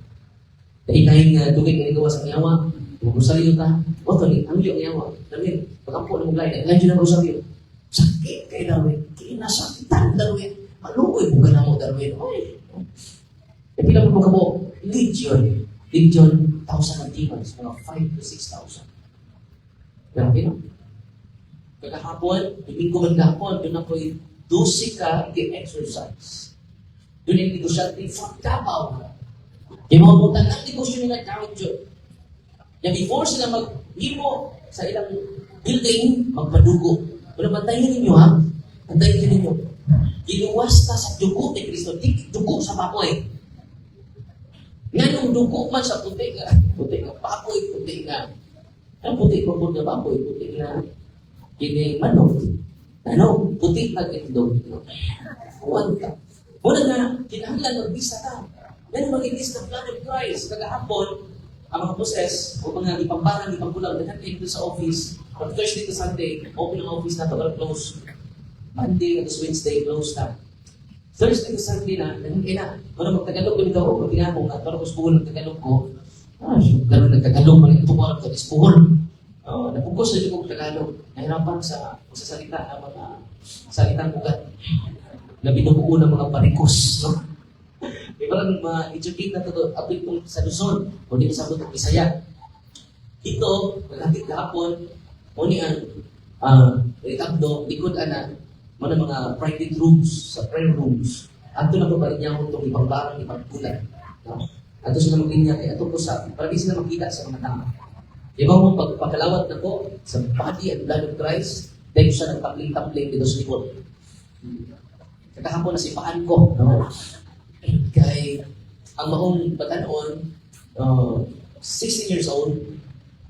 Dahil tayong dugay ka gawa sa nyawa, mag-Rosario ta, o ito ni, ang iyong nyawa, namin, pagkampo na mong lain, dyan ang Rosario. Sakit kayo Darwin, kinasakitan Darwin, maluoy mo ka na mo Darwin. Oy. E pila mo ka mo, Legion, 1,000 ng demons, mga 5 to 6,000. Grabe no? Kagahapon, Domingo man gahapon, doon ako'y 12 ka di-exercise. Doon yung negosyante from Davao. Kaya mga butan ng negosyo nila tawag dyan. Yan before sila mag-himo sa ilang building, magpadugo. Pero bantayin ninyo ha, bantayin ninyo. Ginuwas na sa dugo ni Kristo, di dugo sa baboy. Nga nung dugo man sa puti nga baboy, puti nga. Ang puti ko po na baboy, puti nga kini manok. Ano? Puti mag-indog. Huwag ka. Muna nga, kinahanglan magbisa ka. Yan ang mag-inis ng blood of Christ. Kagahapon, ang mga boses o mga ipambarang, ipambulang, naghatin ko sa office. From Thursday to Sunday, open ang office na to, pero close. Monday at Wednesday, close na. Thursday to Sunday na, naghatin na. Kung magtagalog ko nito, kung tinamong at parang kuspuhol ng Tagalog ko, ganun nagtagalog, maling ito parang kuspuhol. Napugos na yung kong Tagalog. Nahirapan sa salita ng mga salitang ugat. Na binubuo ng mga parikos. No? May parang ma-educate na ito at itong sa Luzon o dito sa Butong Bisaya. Ito, maghatid kahapon, muni ang itakdo, likod ana, mga mga private rooms, sa prayer rooms. At ito na po ba niya akong itong ipangbarang, ipangkulan. No? At ito sila mag-inya, kaya ito po sa, para di sila makita sa mga tama. Di ba mo, pagpakalawat na po sa body and blood of Christ, dahil siya nagtapling-tapling dito sa likod. Kakahapon na si paan ko. No? Kay, ang maong batanon, 16 years old,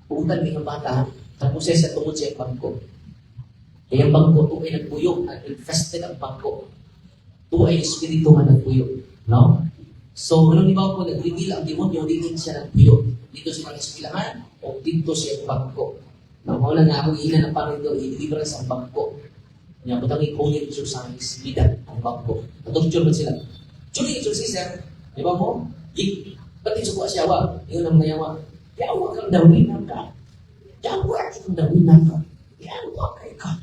pumuntan ng bata, tapos siya tungod siya ang bangko. Kaya ang bangko, ito ay nagpuyok, at infested ang bangko. Ito ay espiritu nga nagpuyok. No? So, anong di ba po, nag-reveal ang demonyo, hindi siya nagpuyok. Dito siya mga espilahan, o dito siya ang bangko. No? Wala nga akong ina na parang ito, i-deliver sa bangko. Nga, butang i-call exercise, bidan ang bangko. Natokture man sila. During exorcism, di ba mo? Pati suko asyawa, yun ang mayawa. Yawa kang dawinan ka. Yawa kang dawinan ka. Yawa kay ka.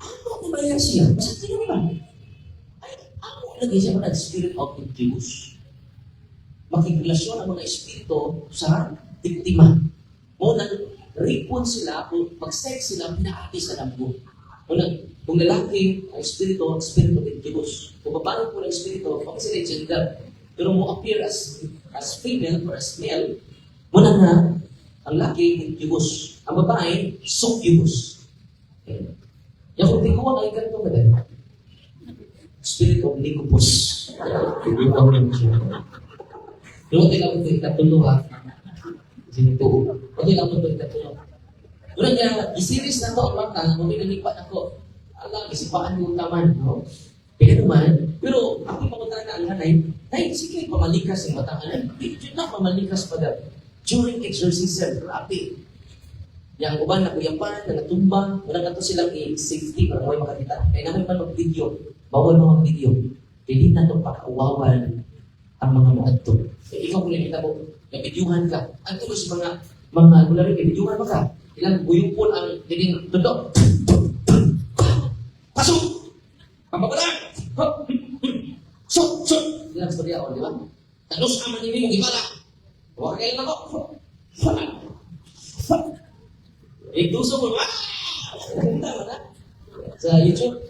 Ano ba yan siya? Basta tingnan ba? Ay, ano lagi siya mga spirit of abuse? Makikrelasyon ang mga espiritu sa biktima. Muna, ripon sila, mag-sex sila, pinaati sa lambo. Muna, kung lalaki, ang espiritu of abuse. Kung babae po ng espiritu, okay sila gender. Pero mo appear as female or as male, muna nga, ang laki, incubus. Ang babae, succubus. Okay. Yung kung tikuha ang ikan itong madali. Spirit of Nicobus. Yung okay lang ito ikatulo ha. Sinituo. Okay lang ito ikatulo. Doon nga, isiris na ito ang bangka, kung nilipat ako. Alam, isipaan mo taman, no? Kaya naman, pero ako pamunta na ang nanay, sige, pamalikas ang matanganan. Yun na, pamalikas pa daw. During exorcism, grabe. Yang uban na kuyapan, na natumba, wala na to silang safety para may makakita. Kaya naman pa mag-video, bawal mo mag-video. Hindi na itong pakauwawan ang mga muadto. Ikaw kung nakita mo, nabidyuhan ka. Ang tulos mga kulari, nabidyuhan mo ka. Ilang buyupon ang dining tudok. Pasok! Pampapalang! Sok! Ilang storya o, di ba? Talos aman ini mong ibala. Huwag kayo na ko. Igusto mo ba? Tama na. Sa YouTube,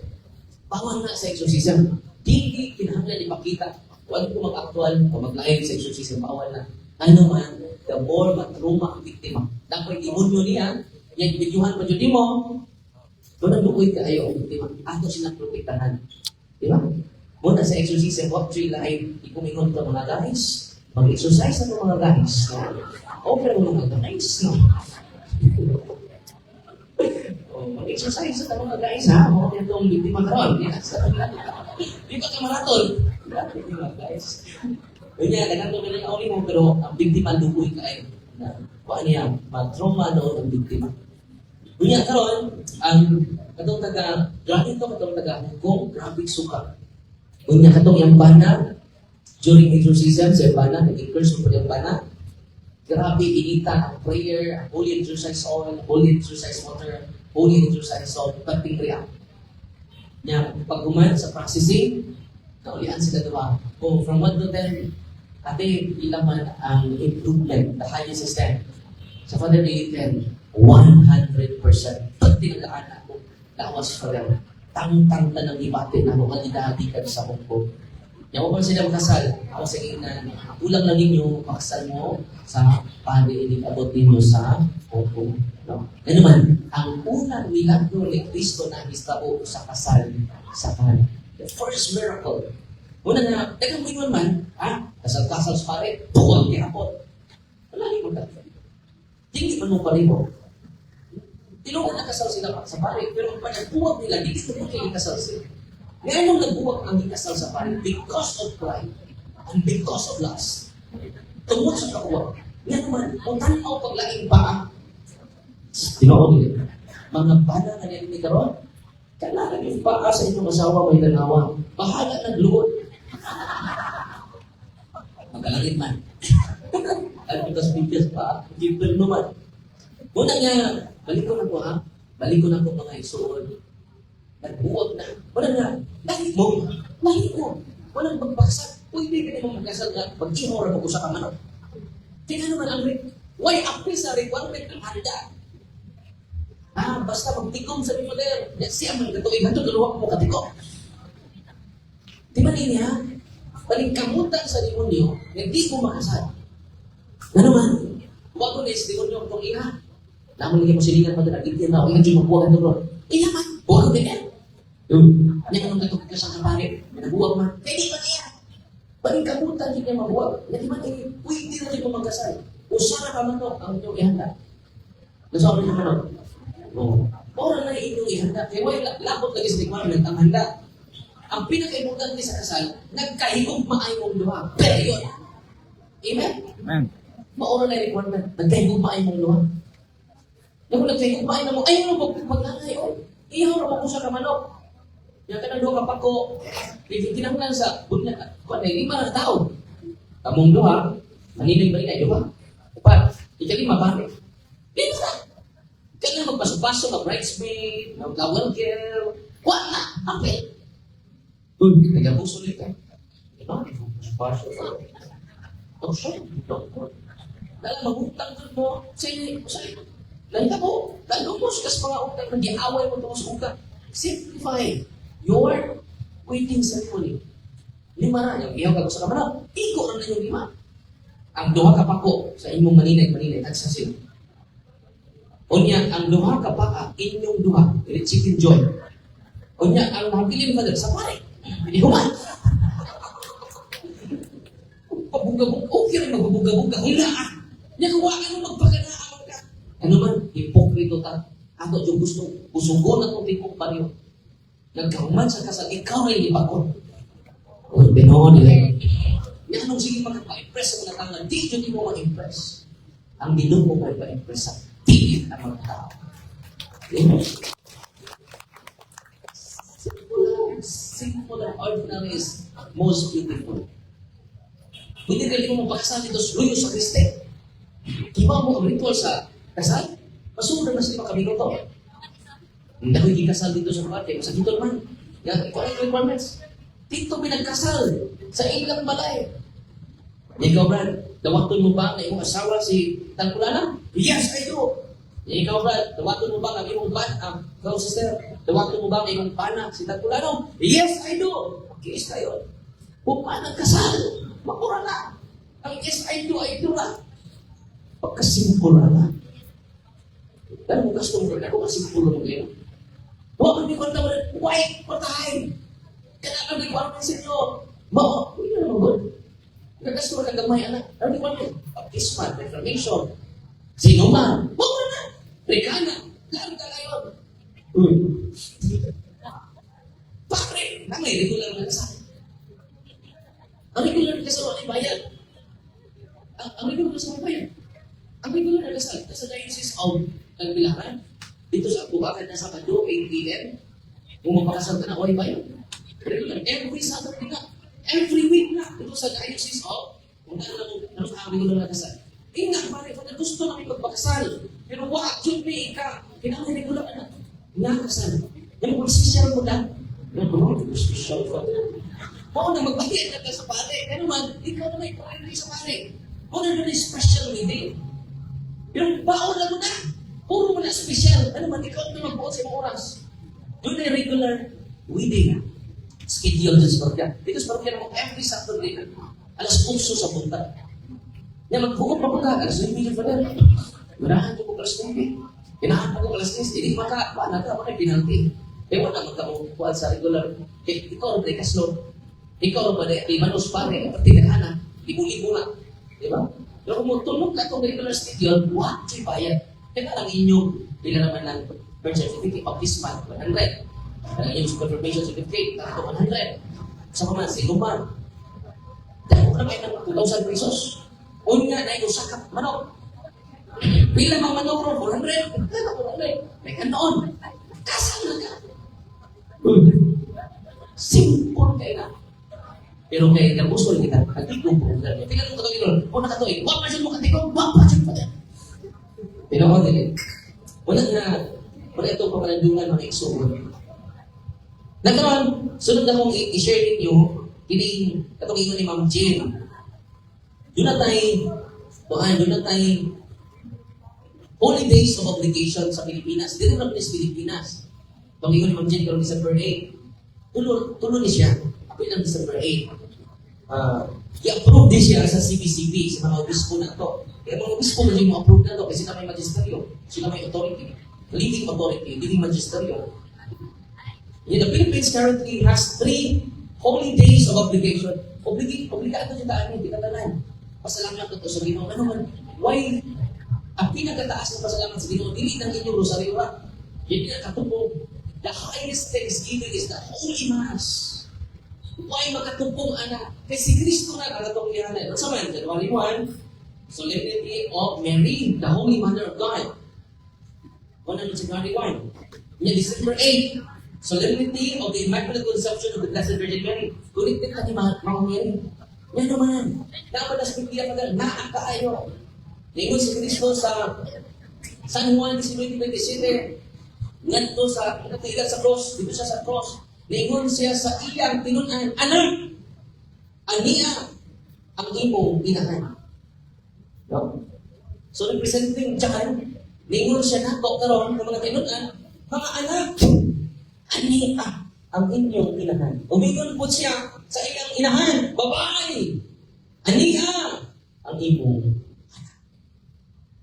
bawal na sa exorcism. Hindi kinahanglan ipakita. Huwag ko mag-actual o mag-live sa exorcism. Bawal na. Ano man, the more matruma ang biktima. Dapat imunyo niya, yan bidyuhan pa dyan mo, doon ang lukoy ka ayaw ang biktima. Ato silang protektahan. Di ba? Muna sa exorcism, walk through live, ikumingon ka mga guys. Mag-exercise na mga guys. Okay mo mga guys, no? Mag-exercise sa mga guys, ha? Huwag niya itong biktima karoon. Di ba ka maraton? Di ba, guys? Kanya, naganto ka ng auli mo, pero ang biktima lukoy ka ay kuha niya, matrauma doon ang biktima. Kanya karoon, ang katong grabe ito, katong taga-Hongkong, grabe suka. Kanya katong yung bana, during exorcism, sa bana, nag-curse mo pa yung bana, grabe inita ang prayer, holy exercise oil, holy exercise water, holy exercise salt, pagting react. Nya, pag gumawa sa processing, naulian sila diba? Oh, from 1 to 10, ate, ilang man ang improvement, the highest extent. Sa Father Daily 10, 100%. Pag tinagaan ako, lawas pa rin. Tang-tang na ng ibate na mga dinahatikan sa Hongkong. Yan mo pa sila makasal. Ako sa ingnan, ulang lang ninyo, makasal mo sa pari inibabot ninyo sa Hongkong. No? Yan naman, ang unang milagro ni Kristo na istabo sa kasal sa kan. The first miracle. Una na, tagang mo yun man, kasal-kasal sa pare, buwag niya ako. Wala rin mo ka. Hindi man mo pare mo. Tinungan na kasal sila sa pare, pero pag nagbuwag nila, hindi ko kayo kasal sila. Ngayon nung nagbuwag ang ikasal sa pare, because of pride, and because of lust. Tungkol sa kakuwag. Yan naman, kung tanaw paglaing pa, tinoon nila. Mga bana na niya ni karon, kailangan yung paa sa inyong asawa may tanawa. Bahala nagluhod. Magkalangit man. Alam ko tas bigas pa, given naman. Muna nga, balik ko na po ha. Balik ko na po mga isuon. Nagbuwag na. Wala nga, lahi mo. Walang magbaksak. Pwede ka naman magkasal ka. Pag-ihora mo ko sa kamanok. Tingnan naman ang rin. Why appeal sa requirement ng handa? Basta magtikom sa Bipoder. Siya man katuloy ka ito, dalawa mo katikom. Di ba niya? Balingkamutan sa demonyo, hindi ko makasal. Ano man? Huwag ko na sa demonyo itong iha. Naman lagi mo silingan pa na nagigyan na ako yung magbuwag ito bro. Iha man, huwag ko din yan. Yan anong katulad ka sa kapare, nagbuwag man. Hindi ba niya? Balingkamutan hindi niya mabuwag. Hindi man niya, pwede na niya magkasal. Usara ka man to, ang inyong ihanda. Nasabi niya man o, oras na inyong ihanda. Kaya wala, labot lagi sa requirement ang handa. Ang pinaka-importante sa kasal, nagkahigong maayong luha. Period. Amen? Amen. Maura na yung requirement, nagkahigong maayong luha. Kung nagkahigong maayong luha, ayaw na magnangay. Iyaw na mo sa kamanok. Yan ka na luha kapag ko, tinanglan sa bunya. Kung ay 5 na tao. Kamong luha, manilig-manilig, luha. Kapag, ikalima, bakit? Dito na. Kaya magpasok-pasok, mag-bridesmaid, mag-flower girl. Wala, apel. Nag-abuso ulit ka. Diba? Pasok. Oh, sorry. Dahil mag-utang ka mo. Sa'yo, Landa mo. Lalo mo sa mga utang. Nag-iaway mo ito sa utang. Simplify your waiting ceremony. 5 na. Yung iyaw ka sa kamara. Iko na yung 5. Ang duha ka pa ko sa inyong maninay at sa sila. Unya, ang duha ka pa inyong duha. Chicken joy. Unya, ang habilin ka sa pare. Hindi human. Pabuga-buga. Okay rin magbubuga-buga. Hula Nakawakan mo magpakanaan ka. Ano man, hipokrito ta. Ato yung gusto. Usugo na itong tipong pariyo. Nagkahuman sa kasal, ikaw ay ipakon. O, binoon nila. Yan anong sige magpa-impress sa mga tao, di yun mo mag-impress. Ang Ginoo mo magpa-impress sa tingin ng mga tao. Simple and ordinary is most beautiful. Hindi kayo mo magpakasal dito sa luyo sa Kriste. Kiba mo ang ritual sa kasal, masunan na sila kami to. Hindi ko ikasal dito sa party, sa dito naman. Yan, ikaw ang requirements. Dito pinagkasal sa ilang balay. Ikaw, Brad, dawaton mo ba na iyong asawa si Tangkulana? Yes, I do. Ikaw, Brad, dawaton mo ba na iyong ikaw, sister, dawaton mo ba na iyong pana si Tangkulano? Yes, I do. Kiis kayo. Kung pa nagkasal, makura na. Ang yes, I do na. Pagkasimpula na. Dahil mo customer na, kung kasimpula mo kayo. Huwag hindi ko naman, white, patay. Kailangan di ko ang sa inyo. Hindi na naman good. Nagkasulat ka gamay, anak. Ano di ko naman? Baptismal, reformation. Sino man? Huwag mo na. Rekana. Lalo ka ngayon. Pare, na may regular na kasal. Ang regular na kasal ay bayan. Ang regular na kasal ay bayan. Ang regular na kasal, sa diocese of Tagbilaran, dito sa Bukakan na Sabado, 8 p.m., kung mapakasal ka na, ay bayan. Every Saturday na. Every week na. Ito sa diocese of, kung ano ang regular na kasal. Ingat, pare, kung gusto namin magpakasal, pero wag, yun may ka, kailangan regular na nakasal. Yung mag-special mo lang, special ka. Kung na magbayad na ka sa pare, kaya naman, ikaw na may priority sa pare. Kung na may special meeting. Yung baon na mo na, puro mo na special. Ano man, ikaw na magbuot sa mga oras. Doon na regular wedding. Schedule dyan sa parkya. Dito sa parkya naman, every Saturday, alas 8 sa punta. Yan, magbuot pa punta, alas 9 million pa rin. Marahan ko alas 9. Kinahan ko alas 10. Hindi maka, paano ka, maka pinalti. Kaya wala magkamukuhan sa regular. Ikaw rin kaslo. Ikaw rin di manos pare, pati naghanan, libo-libo na. Di ba? Pero kung tulog ka itong regular schedule, what? Sa'yo bayad. Kaya lang inyong, bila naman ng birth certificate, baptismal, 100. Ang inyong confirmation certificate, ito 100. Sa mga sinuman. Dahil ko na kayo ng 2,000 pesos. Unya na yung sakap manok. Bila mga manok ron, 400. Kaya 400. May kanoon. Kasal na ka. Simple kayo na. Pero kaya ka gusto rin kita, katigong po. Tingnan mo katawin ron, kung nakatuwin, wag pa dyan mo katigong, wag pa dyan pa dyan. Pero ako din, wala itong pamalandungan mga iksuon. Nagkaroon, sunod na kong i-share ninyo, katong ingon ni Ma'am Jill. Doon na tayo, holidays of obligation sa Pilipinas. Dito na sa Pilipinas. Itong ingon ni Ma'am Jill, karong December 8. Tulo ni siya. Ako ng December 8. I-approve din siya sa CBCB, sa mga obispo na ito. Kaya mga obispo na yung approve na ito kasi sila may magisteryo, sila may authority, leading authority, leading magisteryo. The Philippines currently has 3 holy days of obligation. Obligado siya daan yung tinatanan. Pasalamat ito sa Ginoo. Ano man, why? Ang pinagkataas ng pasalamat sa Ginoo, dili ng inyong rosaryo ra. Hindi na katupong. The highest thanksgiving is the Holy Mass. Why makatupong anak? Kasi si Kristo na nakatupong yan. Ano sa man? January 1, Solemnity of Mary, the Holy Mother of God. Ano na January 1? December 8, Solemnity of the Immaculate Conception of the Blessed Virgin Mary. Connected ka ni Mga Mary. Yan naman. Dapat na sa Biblia pa gano'n, naakaayo. Ningon si Kristo sa San Juan 19:27, ngadto sa natiilan sa cross, dito siya sa cross. Ningon siya sa iyang tinunan, anak, aniya ang imong inahan. No? So, representing John, ningon siya na karon ng mga tinunan, mga anak, aniya ang inyong inahan. Umingon po siya sa iyang inahan, babae, aniya ang imong anak.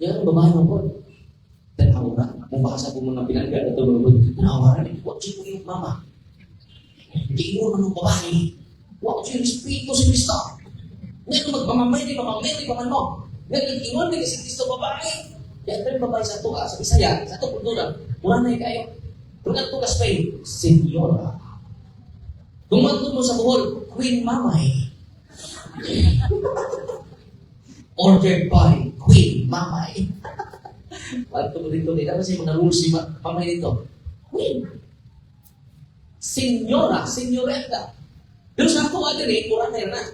Yan ang babae mo po. Tanawa na, kung baka sa mga pinanggan at tumulog, tanawa na, what you yung mama? Hindi mo naman babae. Huwag siya respeto si Kristo. Ngayon magmamamay, paman mo. Ngayon ingon kasi Kristo babae. Kaya ito yung babae sa tuwa, sa Bisaya, sa ito kultura. Mura na kayo. Kung ato ka Spain, Senyora. Kung ato mo sa Bohol, Queen Mamay. Ordered by Queen Mamay. Pagto mo dito, dapat siya mga rules si Mamay dito. Queen. Senyora, senyoreta. Pero sa ako, kurang na.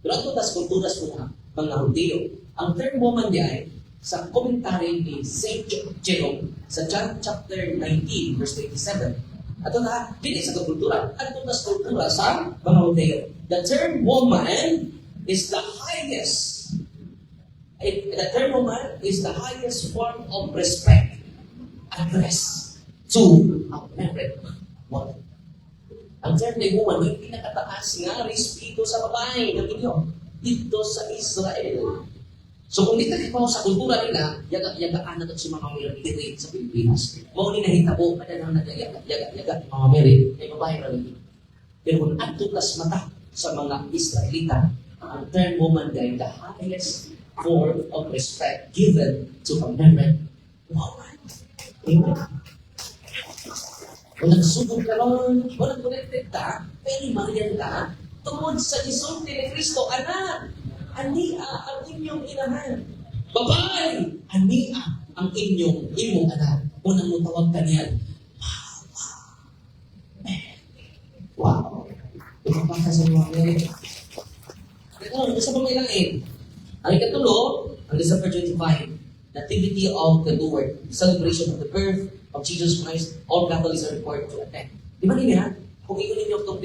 Pero ato tas kulturas mo na, mga Hudeo. Ang term woman di ay, sa komentary ni St. Jerome, sa John chapter 19, verse 27, ato na, hindi sa kultura, ato tas kultura sa mga Hudeo. The term woman is the highest. The term woman is the highest form of respect addressed to a married woman. Ang term na woman, may pinakataas nga respeto sa babae ng inyo dito sa Israel. So kung dito kayo sa kultura nila, yaga-yagaan na si Mama Mary dito sa Pilipinas. Mao ni nahitabo, kada nang nag-yaga-yaga Mama Mary, ay babae na rin. Pero kung ato kas mata sa mga Israelita, ang term woman ay the highest form of respect given to a married woman. Amen. Kung nagsubok ka ron, walang connected ka, pwede marian ka, tungod sa isulti ni Kristo, anak, ania ang inyong inahan. Babae, ania ang imong anak. Unang mo tawag ka niyan, wow. Ipapaka sa mga ngayon. Ito, gusto pa may langit. Ang ikatulo, ang December 25, Nativity of the Lord, celebration of the birth of Jesus Christ, all Catholics are required to attend. Di ba nila? Kung ikunin niyo itong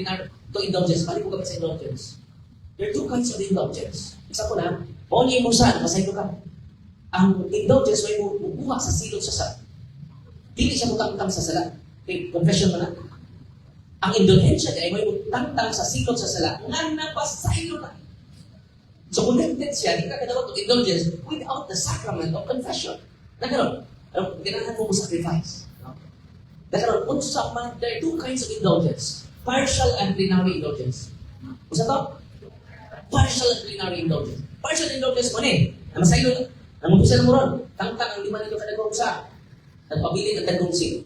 indulgence, balik ko kami sa indulgence. There are two kinds of indulgence. Isa ko na, maun niya mo saan, masaydo ka. Ang indulgence may bubuha sa silot sa sala. Dili siya mutang-tang sa sala. Okay, confession mo na. Ang indulgensya ay may mutang-tang sa silot sa sala, nga napasaylo na. So connected siya, di ka kadawat ng indulgence without the sacrament of confession. Nagkaroon, ganahan mo sacrifice. No? Nagkaroon, there are two kinds of indulgence. Partial and plenary indulgence. Usa to? Partial and plenary indulgence. Partial indulgence mo na masaylo na. Namutusan mo ron, tangtang ang 5 nito kadagong sa nagpabili ng dagong sino.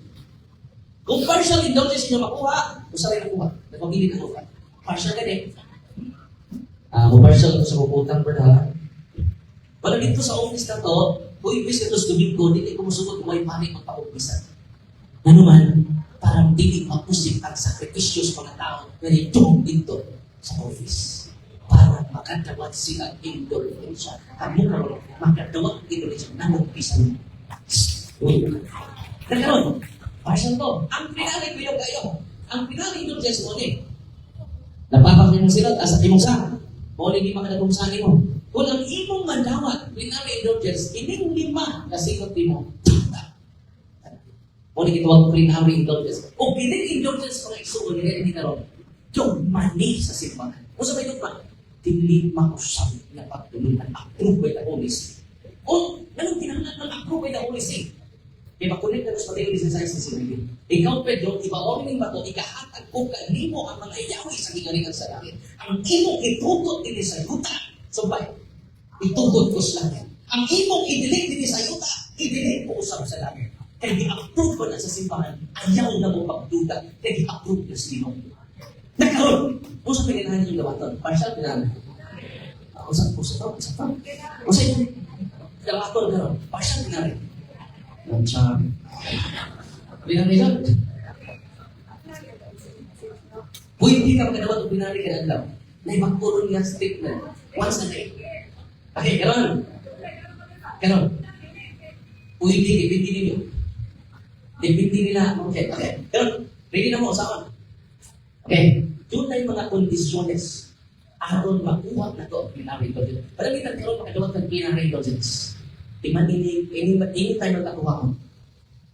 Kung partial indulgence nyo makuha, usa rin nakuha. Nagpabili ng ufa. Partial ka din. Partial ito sa puputang berhala. Para dito sa office na to, kung ibis ito sa Domingo, hindi ko musugod kung may panik magpa-office. Ano man, parang hindi mapusip ang sakripisyo sa mga tao na nitong dito sa office. Para makadawat sila indulgensya. Kami naman, makadawat indulgensya na mag-upisan. Nagkaroon, partial to. Ang pinari ko yung kayo. Ang pinari indulgence mo ni. Napapak niyo sila, asa timong sa. O hindi makadagumsani mo. Kung ang imong mandawat, plenary indulgence, ining 5 na sikot mo. O hindi kitawag plenary indulgence. O biling indulgence mga isuon nila hindi karoon. Yung mani sa simbahan. O sabay ito pa, dili makusap na pagtulunan approve by the Holy Spirit. O, anong tinangan ng approve by the Holy Spirit? Kaya makulit ka sa Mateo 16 sa sinigin. Ikaw, Pedro, iba-orin ba ito, ikahatag ko kanimo ang mga yawi sa gingalikan sa langit. Ang imong itutot din sa yuta. So, ba? Itutot ko sa langit. Ang imong idilig din sa yuta, idilig ko usap sa langit. Kaya di-approve ko na sa simbahan, ayaw na mo pagduda, kaya di-approve na sa Ginoo. Nagkaroon! Usap pininahan yung gawaton. Partial pinanahan. Usap to. Usap yung gawaton karoon. Partial pinanahan. Charm. Bilang-bilang. Kung hindi ka magkadawa itong binari ka na lang, na ipagpuro niya statement once a day. Okay, karon. Pwede, dipindi ninyo. Dipindi nila. Okay. Karon, ready na mo, usapan. Okay. Doon na yung mga kondisyones aron makuha na ito ang binari indulgence. Parang karon makadawa ng binari indulgence. Anytime magkakuha ko.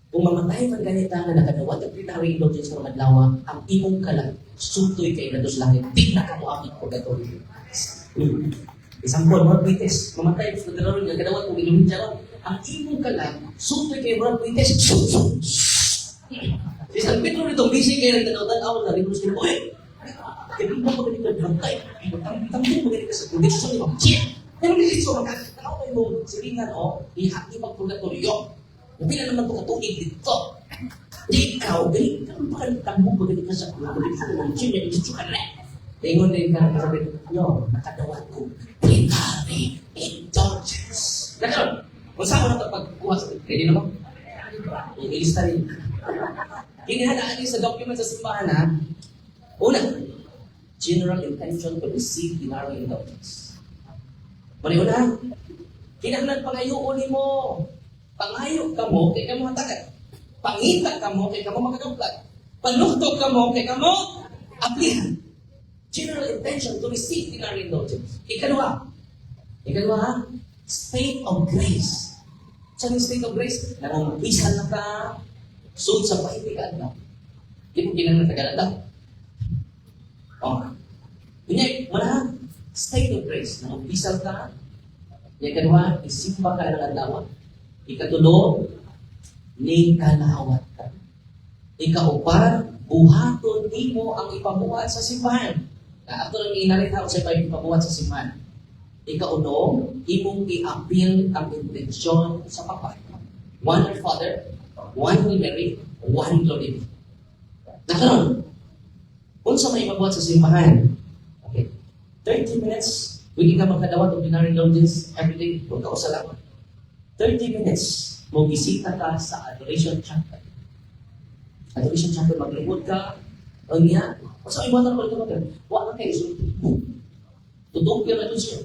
Kung mamatay man ganita na nakadawat ang plenary indulgence sa mga adlaw, ang imong kalag, sutoy kay na dos langit, di na kamuamit purgatory. Example, Brad Pittes, mamatay sa pagkakaroon ng kadawat kung inumin siya lang, ang imong kalag, sutoy kay Brad Pittes, Si San Pedro nito, busy kayo nagtanaw-tanaw na rin mo sila, oy! Kaya mo ba ganito nagtantay? Tamtin mo ganito sa kondisyon ni Mamchit. Pero nilitso magkakataw kayo mo silingan o ihati pag-purgatoryo. Napila naman ito katuig dito. Ikaw, ganit ka pa kaltang mo, ganit ka sa mga Chile, gusto ka na. Ingon din ka, sabi, yo, nakadawat ko, plenary indulgence. Nakon, kung saan mo na ito pagkuha sa pwede naman? Ilista rin. Kinihalaan niyo sa document sa simbahan ha. Una, general intention to receive plenary indulgence. Una, kinahanglan pangayoon ni mo. Pangayo ka mo, kay ka mo hatagan. Pangita ka mo, kay ka mo magagawlag. Panukto ka mo, kay ka mo aplihan. General intention to receive plenary indulgence. Ikalawa, state of grace. Saan yung state of grace? Nangungupisan na ka, suod sa pahipigan na. Hindi mo kinang natagalan daw. Kunya, mana, state of grace. Nangungupisan ka. Ikalawa, isimba ka ng adlaw. Ikatulo, ni kalawat ka. Ikaupat, buhaton di mo ang ipabuhat sa simbahan. Ato lang inarita sa ipabuhat sa simbahan. Ikauno, imong i-appeal ang intensyon sa Papa. One Our Father, one Holy Mary, one Lord. Nakaroon, kung sa may ipabuhat sa simbahan, okay, 30 minutes, pwede ka magkadawat of plenary indulgence every day, huwag ka usalamat. 30 minutes, mo bisita ka sa Adoration Chapel. Adoration Chapel, maglungod ka, ang niya, sa iwatan ko ito ka, wala kayo isulti. Tutong ka na doon siya.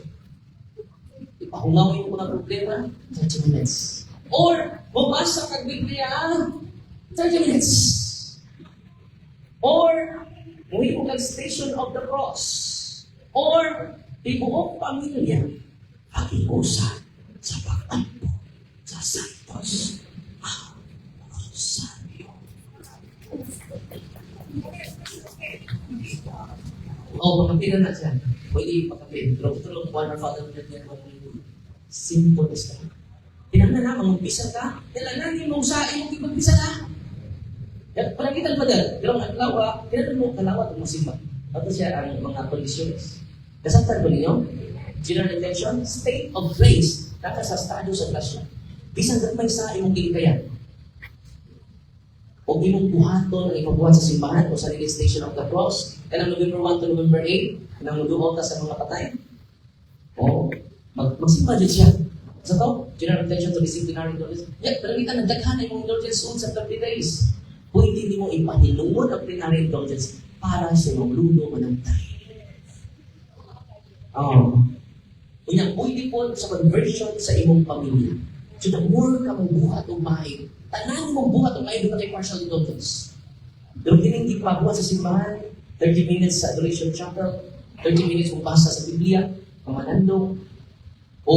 Ipahungawin ko ng problema, 30 minutes. Or, mabasa kag Biblia, 30 minutes. Or, muwi mo kag Station of the Cross. Or, ibuok pamilya, pakiusa sa pagtampo sa Santos ang Rosario. Pagkapinan na siya. Pwede pagkapin. Tulog-tulog, one Our Father, simple is that. Tinangnan na, mag-umpisa ka. Kailangan yung sa imong ipagpisa na. Palagitan pa dyan. Pero ang lawa, kailangan mo kalawa at masimba. Ito siya ang mga kondisyones. Kasabtan ko ninyo, general intention, state of grace. Naka sa estado sa klasyon. Bisan may sa imong kilikayan. O imong buhaton ang ipagbuhat sa simbahan o sa release station of the cross. Kanang November 1 to November 8, nang mag-uota sa mga patay. O, magsimba dyan siya. Sa to, general intention to receive plenary indulgence. Pero kita nagdaghan na imong indulgence soon sa 30 days. Pwede hindi mo ipahinungod ang plenary indulgence para sa imong lulo manantay. Kunya, pwede po sa conversion sa imong pamilya. So the more ka mong buhat o mahig, tanan mong buhat o mahig, doon kay partial indulgence. Pero hindi pagbuhat sa simbahan, 30 minutes sa Adoration Chapel, 30 minutes mong basa sa Biblia, pamanando, o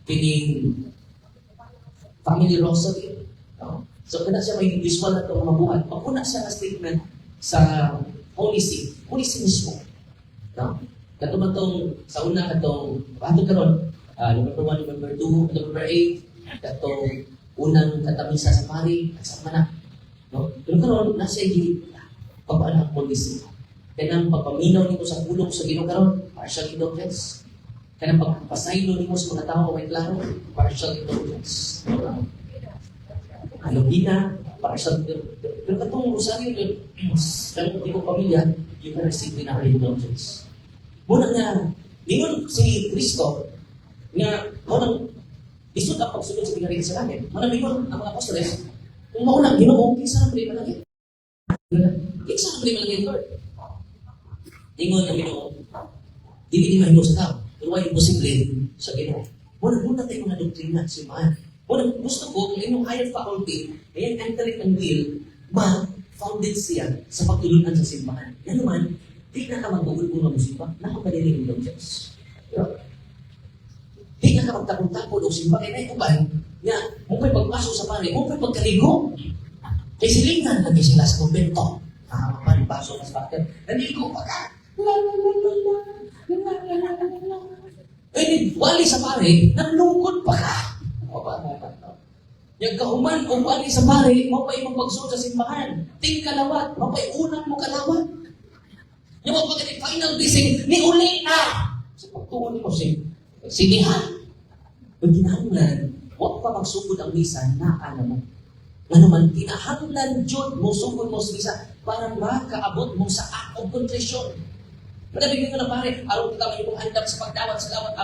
pining family rosary. So kaya siya may visual na itong mga buhat. Pagkuna siya na statement sa Holy See. Holy See mismo. Katulad itong, sa una katong, paano karon? November 1, November 2, November 8, katong unang katamisa sa pari, kasama na. Pero karon, nasa hindi, pagpaanak mo lisi. Kaya nang pagpaminaw nito sa pulong sa Ginoo karon, partial indulgence. Kaya nang pagpasaylo nito sa mga tao may klaro, partial indulgence. Alogina, partial indulgence. Pero katong Rosario, kung di ko pamilya, you can receive plenary indulgence. Muna nga, ningon si Kristo, nga, munang, isod ang pagsunod sa pinarin sa langit. Munang ningon ang mga apostoles, kung mauna, Ginoo, kinsa ang prima langit? Kinsa ang prima langit, Lord? Ningon ang Ginoo, di mahimo sa tao. Pero why imposible sa Ginoo? Muna tayo mga doktrina sa imahan. Muna, gusto ko, kung inyong higher faculty, ngayon intellect and will, ma-founded siya sa pagtulunan sa simbahan. Yan naman, di na ka mag-ugul-ugul ng simba, nakapaniling indulgence. Di na ka magtapon-tapon o simba, kaya naikuban, nga, mong pa'y pagpasok sa pare, mong pa'y pagkaligo. Kaya silingan lagi sila sa kumbento. Pasok na sa bakit. Naligo pa ka. Eh, wali sa pare, nanlungkot pa ka. Yung kauman o wali sa pare, mapay mong pagsunod sa simbahan. Ting kalawat, mapay unang mo kalawat. Yung mga final blessing, ni uli na! Sa pagtungon mo sinihan. Pag ginahanglan, huwag pa magsugod ang misa, naala mo. Ano man, kinahanglan jud mo sugod mo sa misa para makaabot mo sa akong kontrisyon. Nabigyan ko na pare, aron kita may mong andam sa pagdawat sa gawat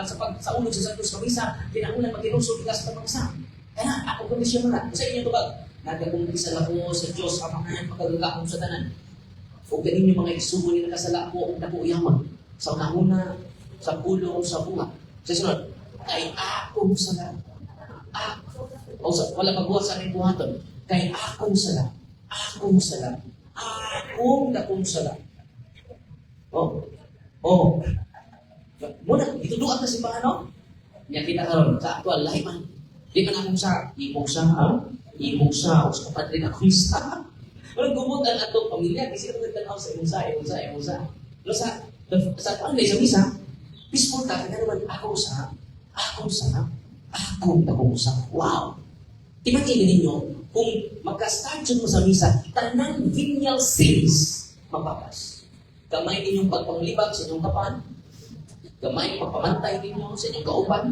sa ulog sa Santos Kamisa, kinahanglan magkinusod ka sa pagmagsa. Kaya ako komisyon na. Sa inyo to ba? Nagkakumpisa na ko sa Diyos ang mga pagkagakong sa tanan. O ganin yung mga isubo ni nakasala ko ang dako yaman. Sa unahuna, sa pulo o sa bunga. Sa sunod, kay akong sala. O sa wala pagbuhat sa aking buhaton. Kay akong sala. Akong sala. Akong dakong sala. Muna, ituduan na si Paano. Niya kita karon sa aktual lahi man. Di ka na akong sa imong sa imong sa o sa kapadre na Krista. Walang gumutan atong pamilya kasi ito nagtanaw sa imong sa. No sa pangay sa misa, peaceful ka kaya naman akong sa akong sa. Wow! Timakin ninyo kung magka-start mo sa misa, tanang venial sins mapapas. Gamay ninyong pagpanglibag sa inyong kapan, gamay pagpamantay ninyo sa inyong kauban,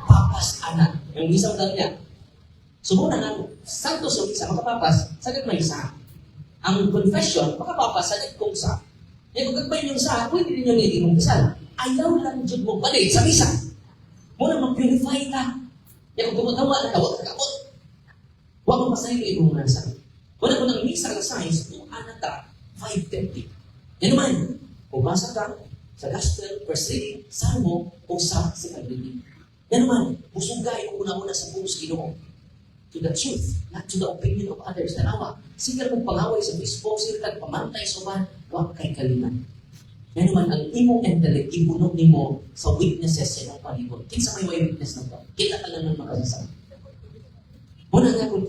papas anak. Yung isang dal niya. Sumuna ng santo sa misa, makapapas, sagad may isa. Ang confession, makapapas, sagad kong sa. Eh kung kagbay nyo sa, pwede rin nyo nito mong kisal. Ayaw lang dyan mo balik sa misa. Muna mag-purify ka. Eh kung gumagawa na tawag ka kapot. Huwag mo masahin kayo muna sa. Muna mo ng misa ng science, kung anak ka, 5:30. Yan naman, bumasa ka sa gospel, first reading, salmo, o sa second reading. Yan naman, busugay kung una-una sa buong Ginoo. To the truth, not to the opinion of others. Tanawa, sige mong pangaway sa Facebook, sige kang pamantay sa man, huwag kay kaliman. Yan naman, ang imong intellect, ibunod nimo sa witnesses sa iyong palibot. Kinsa may witness na to? Kita ka lang ng makasasama. Muna nga kung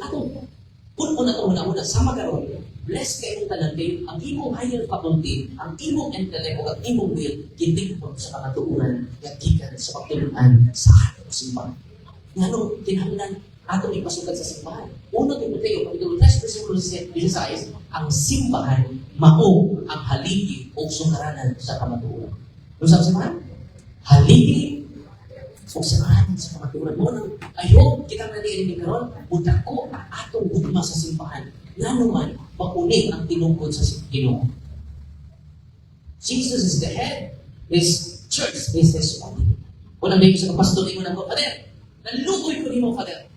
kung na ito muna, sama ka ron, bless kayo ng tanan kayo, ang imong higher faculty, ang imong intellect o ang imong will, kitigpon sa pangatuunan, yagikan sa pagtulunan sa atong simbahan. Nga nung tinahanglan, atong ipasukat sa simbahan. Uno, Timoteo, Kapitulo 3, Versikulo 16, ang simbahan, mao ang haligi o sukaranan sa kamatuunan. Ano sabi simbahan? Haligi o sukaranan sa kamatuunan. Muna, ayaw, kita na niya karon, budak ko ang atong gugma sa simbahan. Nga naman, makunin ang tinungkod sa Ginoo. Jesus is the head, His church is His body. Kung nang sa kapastor mo na ko, Father, nalukoy ko ni mo, Father.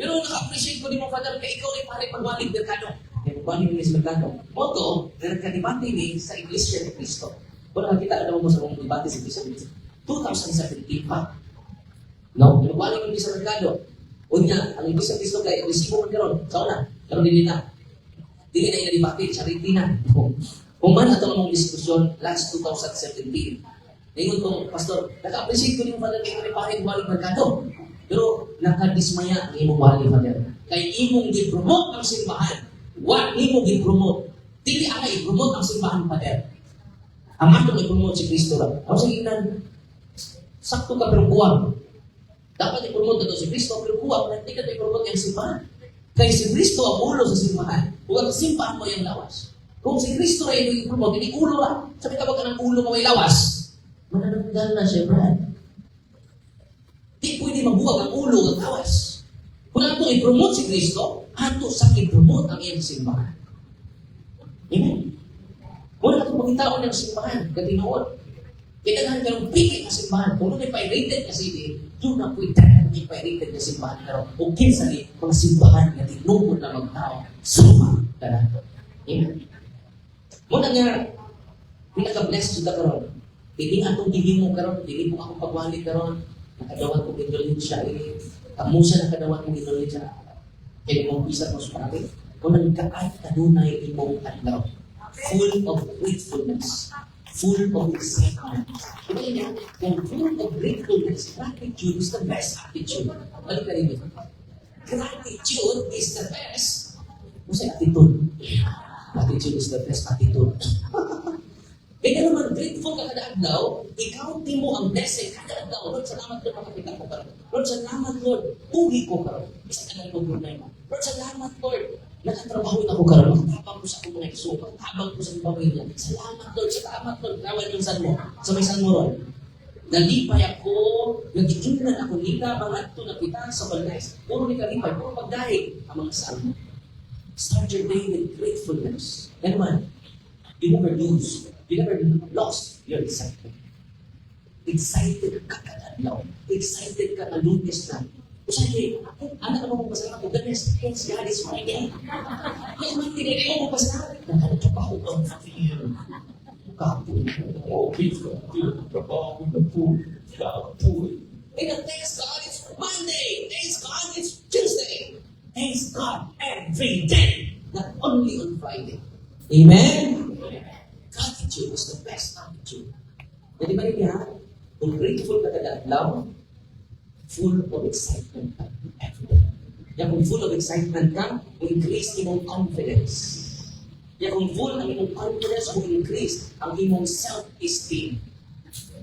Pero naka-appreciate ko ni mo, Father, kaya ikaw ay pare pagwalig merkado. Kaya pagwalig ni sa merkado. Moto, nagkadibate ni sa Iglesia ni Cristo. Kung nakakita na mo sa mga debate sa Iglesia ni Cristo, 2017 pa. No? Pagwalig ni sa merkado. Unya, ang Iglesia ni Cristo kaya resibo mo karon. Sa una, karon din na. Dili na inadibate, charity na. Kung man ito namang diskusyon, last 2017, ngayon kong, Pastor, naka-appreciate ko yung Father, kaya ni pare pagwalig merkado. Pero nakadismaya ang imong wali, Father. Kay imong gi-promote ang simbahan. What imong gi-promote? Dili ana i-promote ang simbahan, Father. Ang atong i-promote si Kristo lang. Ako sa ginan, sakto ka pero buwag. Dapat i-promote ito si Kristo, pero buwag, hindi ka i-promote ang simbahan. Kay si Kristo ang ulo sa simbahan. Huwag ang simbahan mo yung lawas. Kung si Kristo ay i-promote, hindi ulo lang. Sabi ka ba ka ng ulo mo may lawas? Manananggal na siya, Brad. Di pwede mabuwag ang ulo ng tawas. Kung ato i-promote si Kristo, ato sa i-promote ang iyong simbahan. Amen? Kung ato magkitaon ng simbahan, katinoon, kailangan ka ng piki na simbahan. Kung may pirated kasi doon na pwede may pirated na simbahan. Pero kung kinsali, mga simbahan na tinungkol na magtao, suma ka na. Amen? Muna nga, pinaka-blessed sa karon. Hindi atong giging mo karon, hindi mo akong pagwali karon. Nakadawat ko indolensya kamusa nakadawat ko indolensya kaya mong isa mo sa pangit kung nagkaay kanunay imong adlaw full of gratefulness full of excitement kung full of gratefulness gratitude is the best attitude balik ka rin gratitude is the best kasi attitude is the best attitude. Kaya naman, grateful ka kada adlaw, ikaw mo ang blessing kada adlaw. Lord, salamat Lord, makakita ko karon. Lord, salamat Lord, uwi ko karon. Isa ka lang Lord na yun. Lord, salamat Lord, nakatrabaho na ko karon. Magtabang ko sa akong mga iso, magtabang ko sa pamilya. Salamat Lord, kawan yung san mo. Sa may san mo ron. Nalipay ako, nag-iingnan ako nila, mga ito na kita sa balnais. Puro ni kalipay, puro pagdahig ang mga saan mo. Start your day with gratefulness. Yan naman, you never lose. You never lost your excitement. Excited ka kadadlaw. Excited ka na Lunes na. Usahay, anak naman mo pasalamat ko, goodness, thanks God, it's Friday. Yes, Monday, kayo mo pasalamat. Nakatrabaho ang fear. Kapoy. Okay, trabaho na po. Kapoy. And thanks God, it's Monday. Thanks God, it's Tuesday. Thanks God every day. Not only on Friday. Amen? Gratitude is the best attitude. Jadi ba niya? Kung grateful ka kadadlaw, full of excitement ka every day. Kaya kung full of excitement ka, increase imong confidence. Kaya kung full ang imong confidence, kung increase ang imong self-esteem.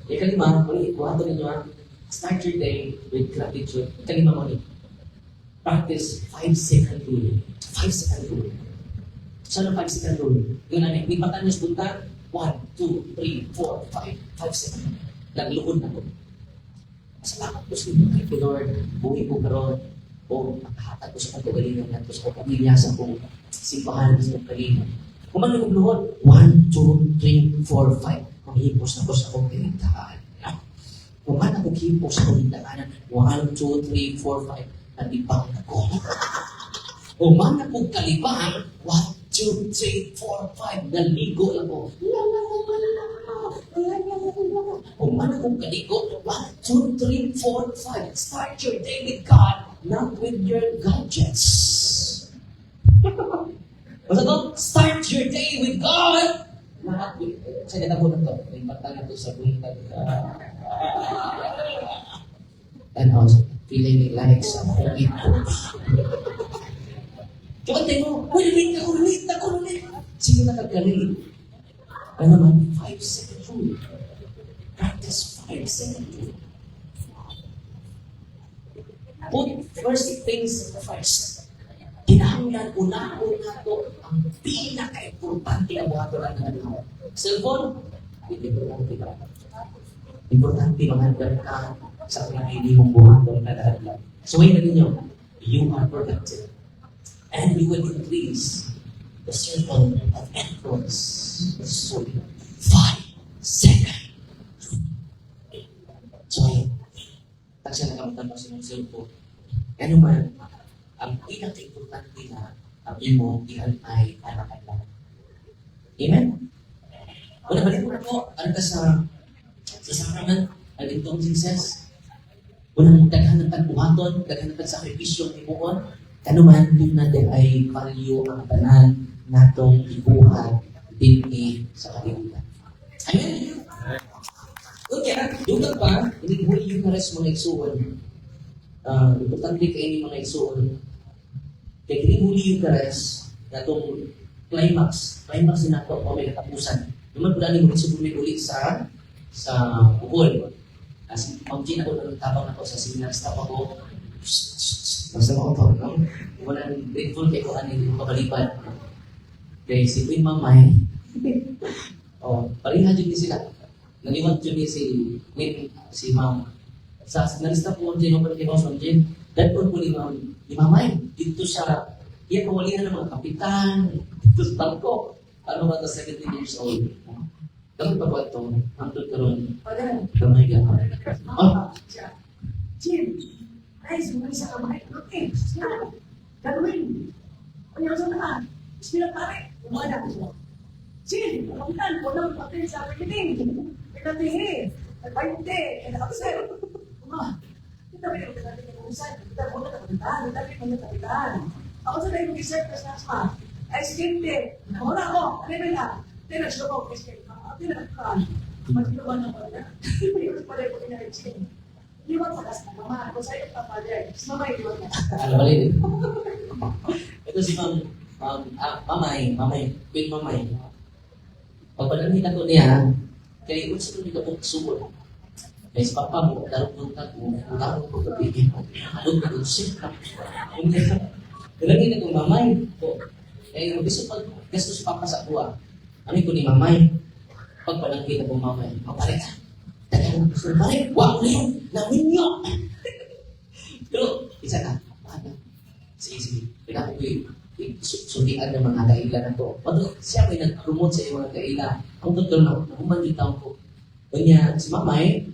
Kaya kalima, kung ikuha ninyo start your day with gratitude. Kalima mo ni. Practice 5-second rule. 5-second rule. Saan ang 5-second rule? Yun na, nipatan nyo sa punta, 1, 2, 3, 4, 5. 5 seconds. Nagluhod na ko. Salamat po sa inyo kay Lord. Buhay ko karon o nakahatag ko sa pagkagalingan at sa pamilya sa kong simbahan sa pagkagalingan. Kung man nagluhod, 1, 2, 3, 4, 5. Manghipos na ko sa kong kalintahan. Kung man ako hipos sa kong kalintahan, 1, 2, 3, 4, 5. Nalibang na ko. Kung man ako kalibang, 1, 2, 3, 4, 5. Naligo lang ko. Kung man akong kaligo, 1, 2, 3, 4, 5. Start your day with God, not with your gadgets. Basta to, start your day with God, not with... Sa nito na to, may mata na to sa buntag. And also, feeling like sa hangin ko. Tuwag mo, ulit ako. Sige na kagaling. Ano naman, 5-second rule. Practice 5-second rule. Put first things first. Kinahanglan una-una to ang pinaka-importante ang mga tulad na ano. Cellphone, importante ka. Importante mga ka sa pinili mong buhaton na lahat. So, wait na ninyo, you are productive. And you will increase the circle of influence. So, 5-second. So, tagsya na kamutan mo sa mong cellphone. Ano man, ang pinaka-importante na ang imo ihalay anak-anak. Amen? Wala balik mo na po, ano ka sa saraman, ang itong success. Unang daghan ng tagbuhaton, daghan ng tagsakripisyo ni Muon, ano man, yun natin ay value ang tanan natong ibuhat din sa kalimutan. Amen? Okay, yung pa, hindi mo yung kares mga igsuon. Importante kayo ni mga igsuon. Kaya kinihuli yung kares natong climax. Climax din nato o may katapusan. Naman po dali mo uli sa bukol. As mag-gin ako ng tabang ako sa seminar staff ako. Basta mo ito, no? Walang grateful kay ko yung pagkalipad. Kaya si Queen Mamay, pareha dyan din sila. Naliwag dyan din si Ma'am. Sa nalista po ang dyan, kay Boss Jim, dahil po ni Mamay, dito siya, iya kawalihan ng mga kapitan, dito sa tangko. Ano ba ito, 17 years old? Ganun pa ba ito? Hangtod ka ron. Kamay ka. Jim, ay, sumay sa kamay. Okay, gagawin. Kanya sa lahat. Sila pare, umada ko. Jim, kapitan, walang papel sa akin. Pinatihin. Nagbayunti. Nakapasay. Kita ba yung pinatihin ng usay? Kita mo na kapitan. Kita mo na kapitan. Ako sa tayo mag-isip ka sa asma. Ay, sige, hindi. Wala ako. Ano ba na? Tinasyo ko. Tinasyo Magkiluan na pala. Hindi pala yung pinag-isip. Iwan sa kas na mama. Kung sa'yo pa pala. Mama, iwan na. Alam ba rin? Ito si Mamay, Queen Mamay. Pag panangita ko niya, kaya iwan sa nito kong sumul. Kaya si Papa mo, darong punta ko, darong ko kapigin mo. Anong nag-usip ka? Dalagin na kong Mamay. Kaya gusto pag gasto si Papa sa kuha. Amin ko ni Mamay. Pag panangita kong Mamay, mapare ka. Talagang gusto na pare, wag na yun, namin nyo. Pero, isa ka, paano? Sige. Kailangan ko sundian ng mga kaila na to. Pag siya may nag-promote sa mga kaila, ang doktor na, nakuman yung taon ko. Kanya, si Mamay,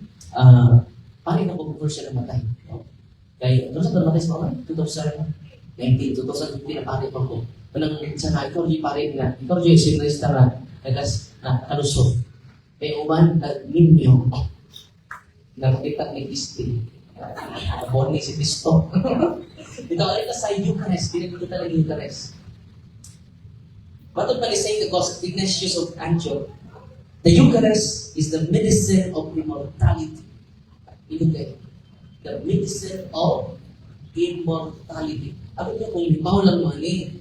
pare na po siya namatay. Kaya, ano sa namatay si Mamay? 2019, 2015 na pare pa ko. Panang sana, ikaw di pare na, ikaw di sinresta na, nagas na kalusot. Kaya uman, nag-ninyo, nakita ni Kristi. Born si Cristo. Ito ay sa Eucharist, pinagkita ng Eucharist. Matod pa ni Saint Ignatius of Antioch, the Eucharist is the medicine of immortality. Ilugay. The medicine of immortality. Ako niyo kung lipaw lang mo ani,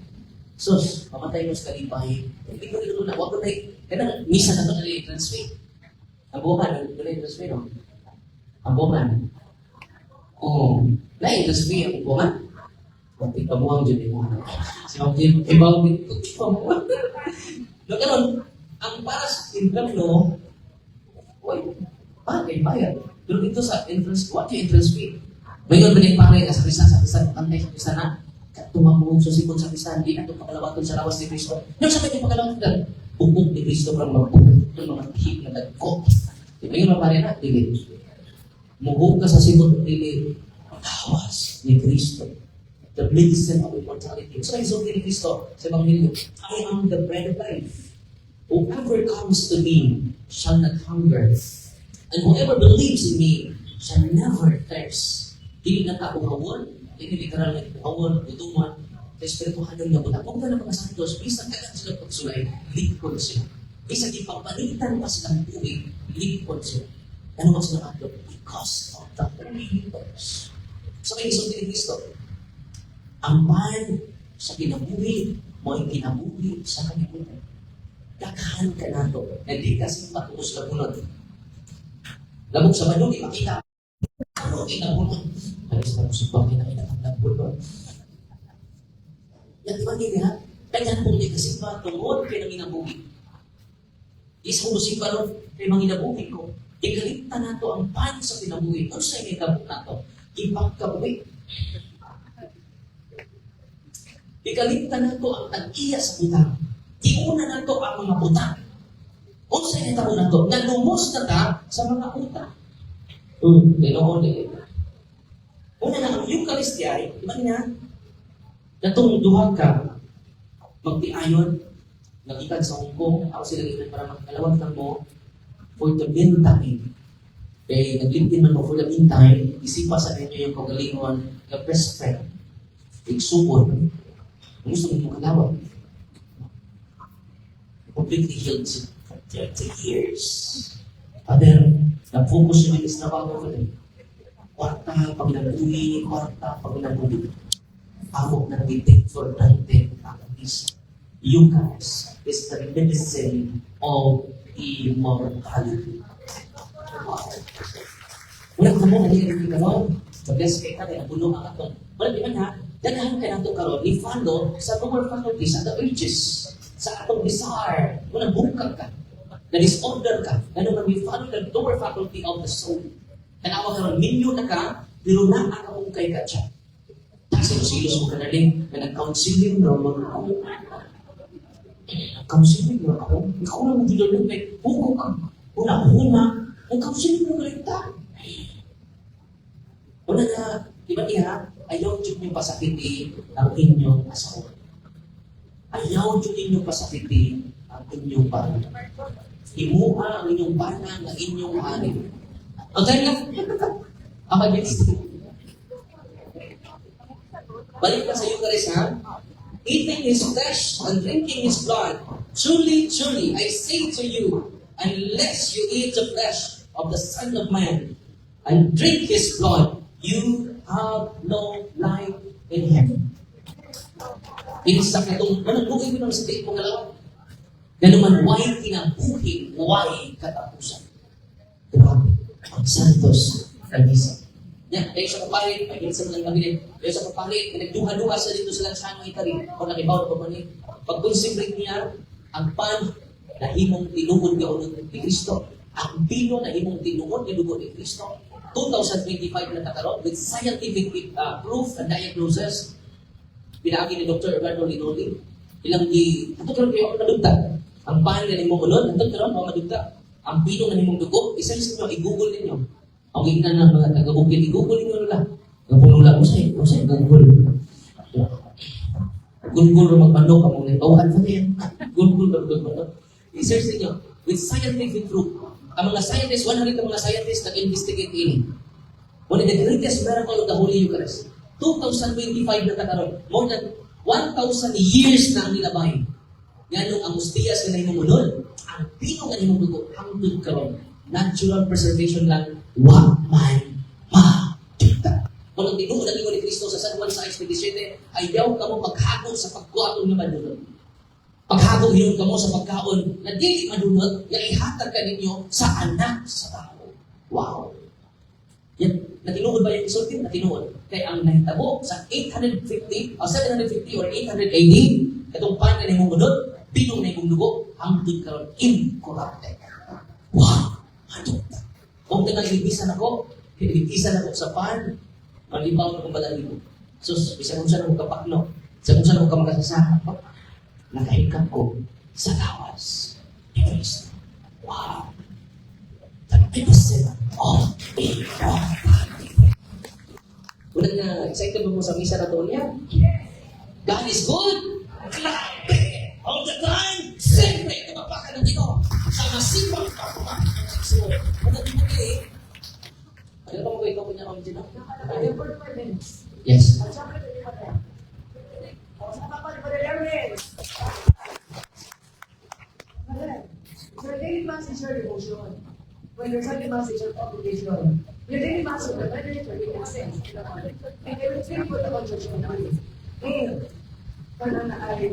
sus, mamatay mo sa kalipahin. Hindi ko ito na, wag ko na, kaya misa na ito na i-transfer. Ang bukan, ito na i-transfer, no? Ang bukan. Oo. Na-i-transfer ang bukan. Kung ikabuhang dyan mo. Siya din, ibaw din ito, ibabuhan. No, ganun, ang para sa implemno, bayad. Pero dito sa entrance, what yung entrance fee? Ngayon, manig pare ka sa pisan, antay sa pisan na, tumamong susipon sa pisan, di na ito pagkalawaton sa lawas ni Cristo. Yung sabi niyo pagkalawaton, bukog ni Cristo para magbukog ng mga hip na nagkok. Ngayon, pare na, dili. Mubog ka sa sipon, dili. Tawas ni Cristo. The medicine of immortality. So, isulti ni Cristo sa Ebanghelyo, I am the bread of life. Whoever comes to me shall not hunger. And whoever believes in me shall never thirst. Hindi na kauhawon, hindi literal na kauhawon, gutuman, sa espirituhan ng nabuta. Kung na mga santos, bisang kailan sila pagsulay, likod sila. Bisang ipapalitan pa silang buhay, likod sila. Ano mas nakatlo? Because of the believers. So may isulti ni Cristo, ang man sa kinabuhi, mo ang kinabuhi sa kanibuhi. Daghan ka na ito, hindi kasi patuos na bunod. Labog sa manyo, di makita. Ano kinabunod? Alis na musik ba kinakita ang nabunod? Yan di ba niya? Kaya kung di kasi ba tungod kaya nang inabuhi. Isang musik ba nun kaya nang inabuhi ko? Ikaligta na ito ang pan sa kinabuhi. Ano sa inabuk na ito? Ipagkabuhi. Ikaligta na ito ang tag-iya sa butang. Iuna na ito ang mga butang. Kung sa inabuk na ito, nalumos na ta sa mga utang. Ganoon eh. Una na ang Eucharistia ay, iba niya, natong duha ka, magpiayon, nagikan sa Hong Kong, ako sila gawin para magkalawag lang mo, for the meantime. Kaya naglipin man mo for the meantime, isipa sa ninyo yung kagalingon, the best friend, igsubon, gusto mo kalawag. Completely healed for 30 years. Father, nag-focus yung sa trabaho ko rin. Kwarta, pag nag-uwi, kwarta, pag nag-uwi. Ako na nag-take for granted ang peace. Eucharist is the medicine of immortality. Wala ka mo, nalilipin ka mo. Pag-bless kayo ka, kaya bulong ang atong. Wala di man ha, dagahan ka na ito karoon, i-follow sa lower faculties at the urges, sa atong desire. Wala bukag ka. Na-disorder ka, na naman we follow the lower faculty of the soul. Tanawa ka ron, minyo na ka, pero na akong kay ka siya. Kasi silos mo ka na rin, na nag-counseling na mga ako. Nag-counseling na ako. Ikaw na mo dito lang kay, huko ka. Una, nag-counseling mo ka rin ta. Una na, diba niya, ayaw dyan yung pasakiti ang inyong asawa. Ayaw dyan yung pasakiti ang inyong bana. Imuha ang inyong bana na inyong hari. Okay na? Ako din. Balik pa sa Eucharist, ha? Eating His flesh and drinking His blood. Truly, truly, I say to you, unless you eat the flesh of the Son of Man and drink His blood, you have no life in Him. Pinsak na itong, managbuhay mo ng state mong galaw. Na naman, why kinabuhi, why katapusan? Grabe. Ang Santos, Franisa. Yan, dahil sa kapalit, ay sa mga kabinet. Dahil sa kapalit, nagduha-duha sa dito sa lansano itari. O nakibaw na pa man pag-consibrate niya, ang pan na himong tinugod ka unod ni Kristo. Ang bino na himong tinugod ni Dugo ni Kristo. 2025 na kakaroon with scientific proof and diagnosis. pinaagi ni Dr. Eduardo Linoli. Ilang di, ito karon kayo madugta. Ang pan na nimong unod, ito karon mga madugta. Ang pino na nimong dugo, isa sa inyo, i-google ninyo. Ang gignan ng mga taga-bukid, i-google ninyo nila. Nagpunula mo sa'yo, Google. Google magpandok ka mong nagtawahan sa niya. Google magpandok. I-search ninyo, with scientific proof. Ang mga scientists, 100 ang mga scientists nag-investigate ini. One of the greatest miracle of the Holy Eucharist. 2025 na kakaroon. More than 1,000 years na ang nilabay. Yan ang mustiyas na nahimong unod. Ang pino nga nahimong dugo, hangtod karon. Natural preservation lang, wa man ma-dita. Kung ang tinuod ang ingon ni Kristo sa San Juan 6:27, ayaw ka mo maghago sa pagkuatong na madunod. Paghago yun ka mo sa pagkaon na dili madunod, nga ihatag ka ninyo sa anak sa tao. Wow! Yan, natinuod ba yung isulti? Natinuod. Kaya ang nahitabo sa 850 or 750 or 800 AD, katong pan na nahimong unod, pinong na yung dugo, hangtod karon incorrupted. Wow! Hangtod. Kung tinag-ibisan ako, pinag-ibisan ako sa pan, malibaw na kong balalibo. Sus, isa kong saan ako kapakno, isa kong saan ako kamakasasahan. Nakahikap ko sa lawas ni Kristo. Wow! The opposite of evil. Unang na excited mo sa misa na to niya? God is good! Grabe! All the time! Siyempre, kapapaka ng ito sa masipang kapapaka ng Kristo. Unang di mo kayo ano ba mo ikaw po niya kami dyan? For 5 minutes. Yes. At siyempre, hindi pa tayo. O, sa kapal, for 11 minutes. Your daily mass is your devotion. When your Sunday mass is your obligation. Your daily mass is your benefit for your essence. And everything for the church. Ngayon, kung na ay